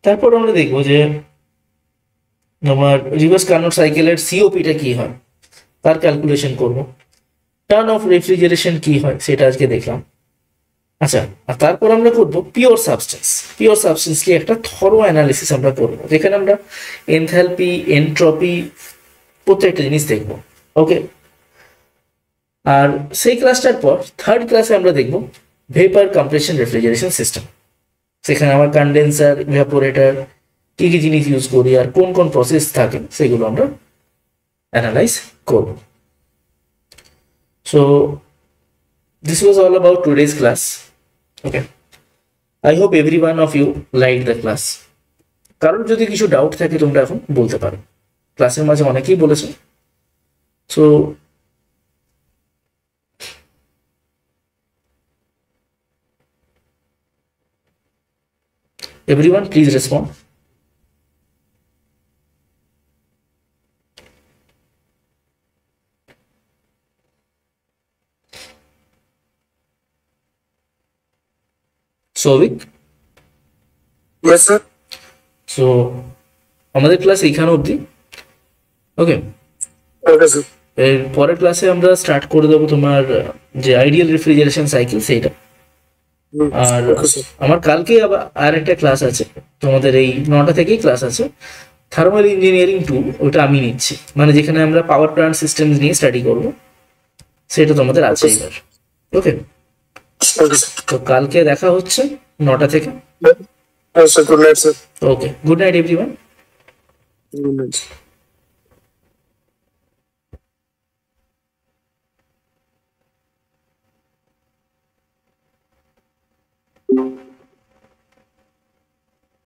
তারপর আমরা দেখবো যে তোমার রিভার্স কার্নোট সাইকেলের সিওপিটা কি হয়, তার ক্যালকুলেশন করব। টার্ন অফ রেফ্রিজারেশন কি হয় সেটা আজকে দেখলাম। আচ্ছা, আর তারপর আমরা করব পিওর সাবস্টেন্স। পিওর সাবস্টেন্স কি একটা থরো অ্যানালিসিস আমরা করব, যেখানে আমরা এনথালপি, এনট্রপি প্রত্যেকটা জিনিস দেখব। ওকে, আর সেই ক্লাসটার পর থার্ড ক্লাসে আমরা দেখব ভেপার কম্প্রেশন রেফ্রিজারেশন সিস্টেম। সেখানে আমার কন্ডেন্সার, ইভাপোরেটর, কি কি জিনিস ইউজ করি আর কোন কোন প্রসেস থাকে সেগুলো আমরা অ্যানালাইজ করব। So this was all about today's class. Okay, I hope every one of you liked the class. কারণ যদি কিছু ডাউট থাকে তোমরা এখন বলতে পারো, ক্লাসের মাঝে অনেকেই বলেছো। So everyone please respond. Souvik? Yes sir. So আমাদের ক্লাস এইখানে অবধি। ওকে, Okay sir. এর পরের ক্লাসে আমরা স্টার্ট করে দেবো তোমার যে আইডিয়াল রেফ্রিজারেশন সাইকেল সেইটা। আর Okay sir. আমার কালকে আবার আর একটা ক্লাস আছে, তোমাদের এই 9টা থেকেই ক্লাস আছে, থার্মাল ইঞ্জিনিয়ারিং 2, ওটা আমি নিচ্ছি, মানে যেখানে আমরা পাওয়ার প্ল্যান্ট সিস্টেম নিয়ে স্টাডি করব, সেটা তোমাদের আছে এবার। ওকে, Okay sir. তো কালকে দেখা হচ্ছে 9টা থেকে। Yes sir. Good night sir. Okay, good night everyone. Good night.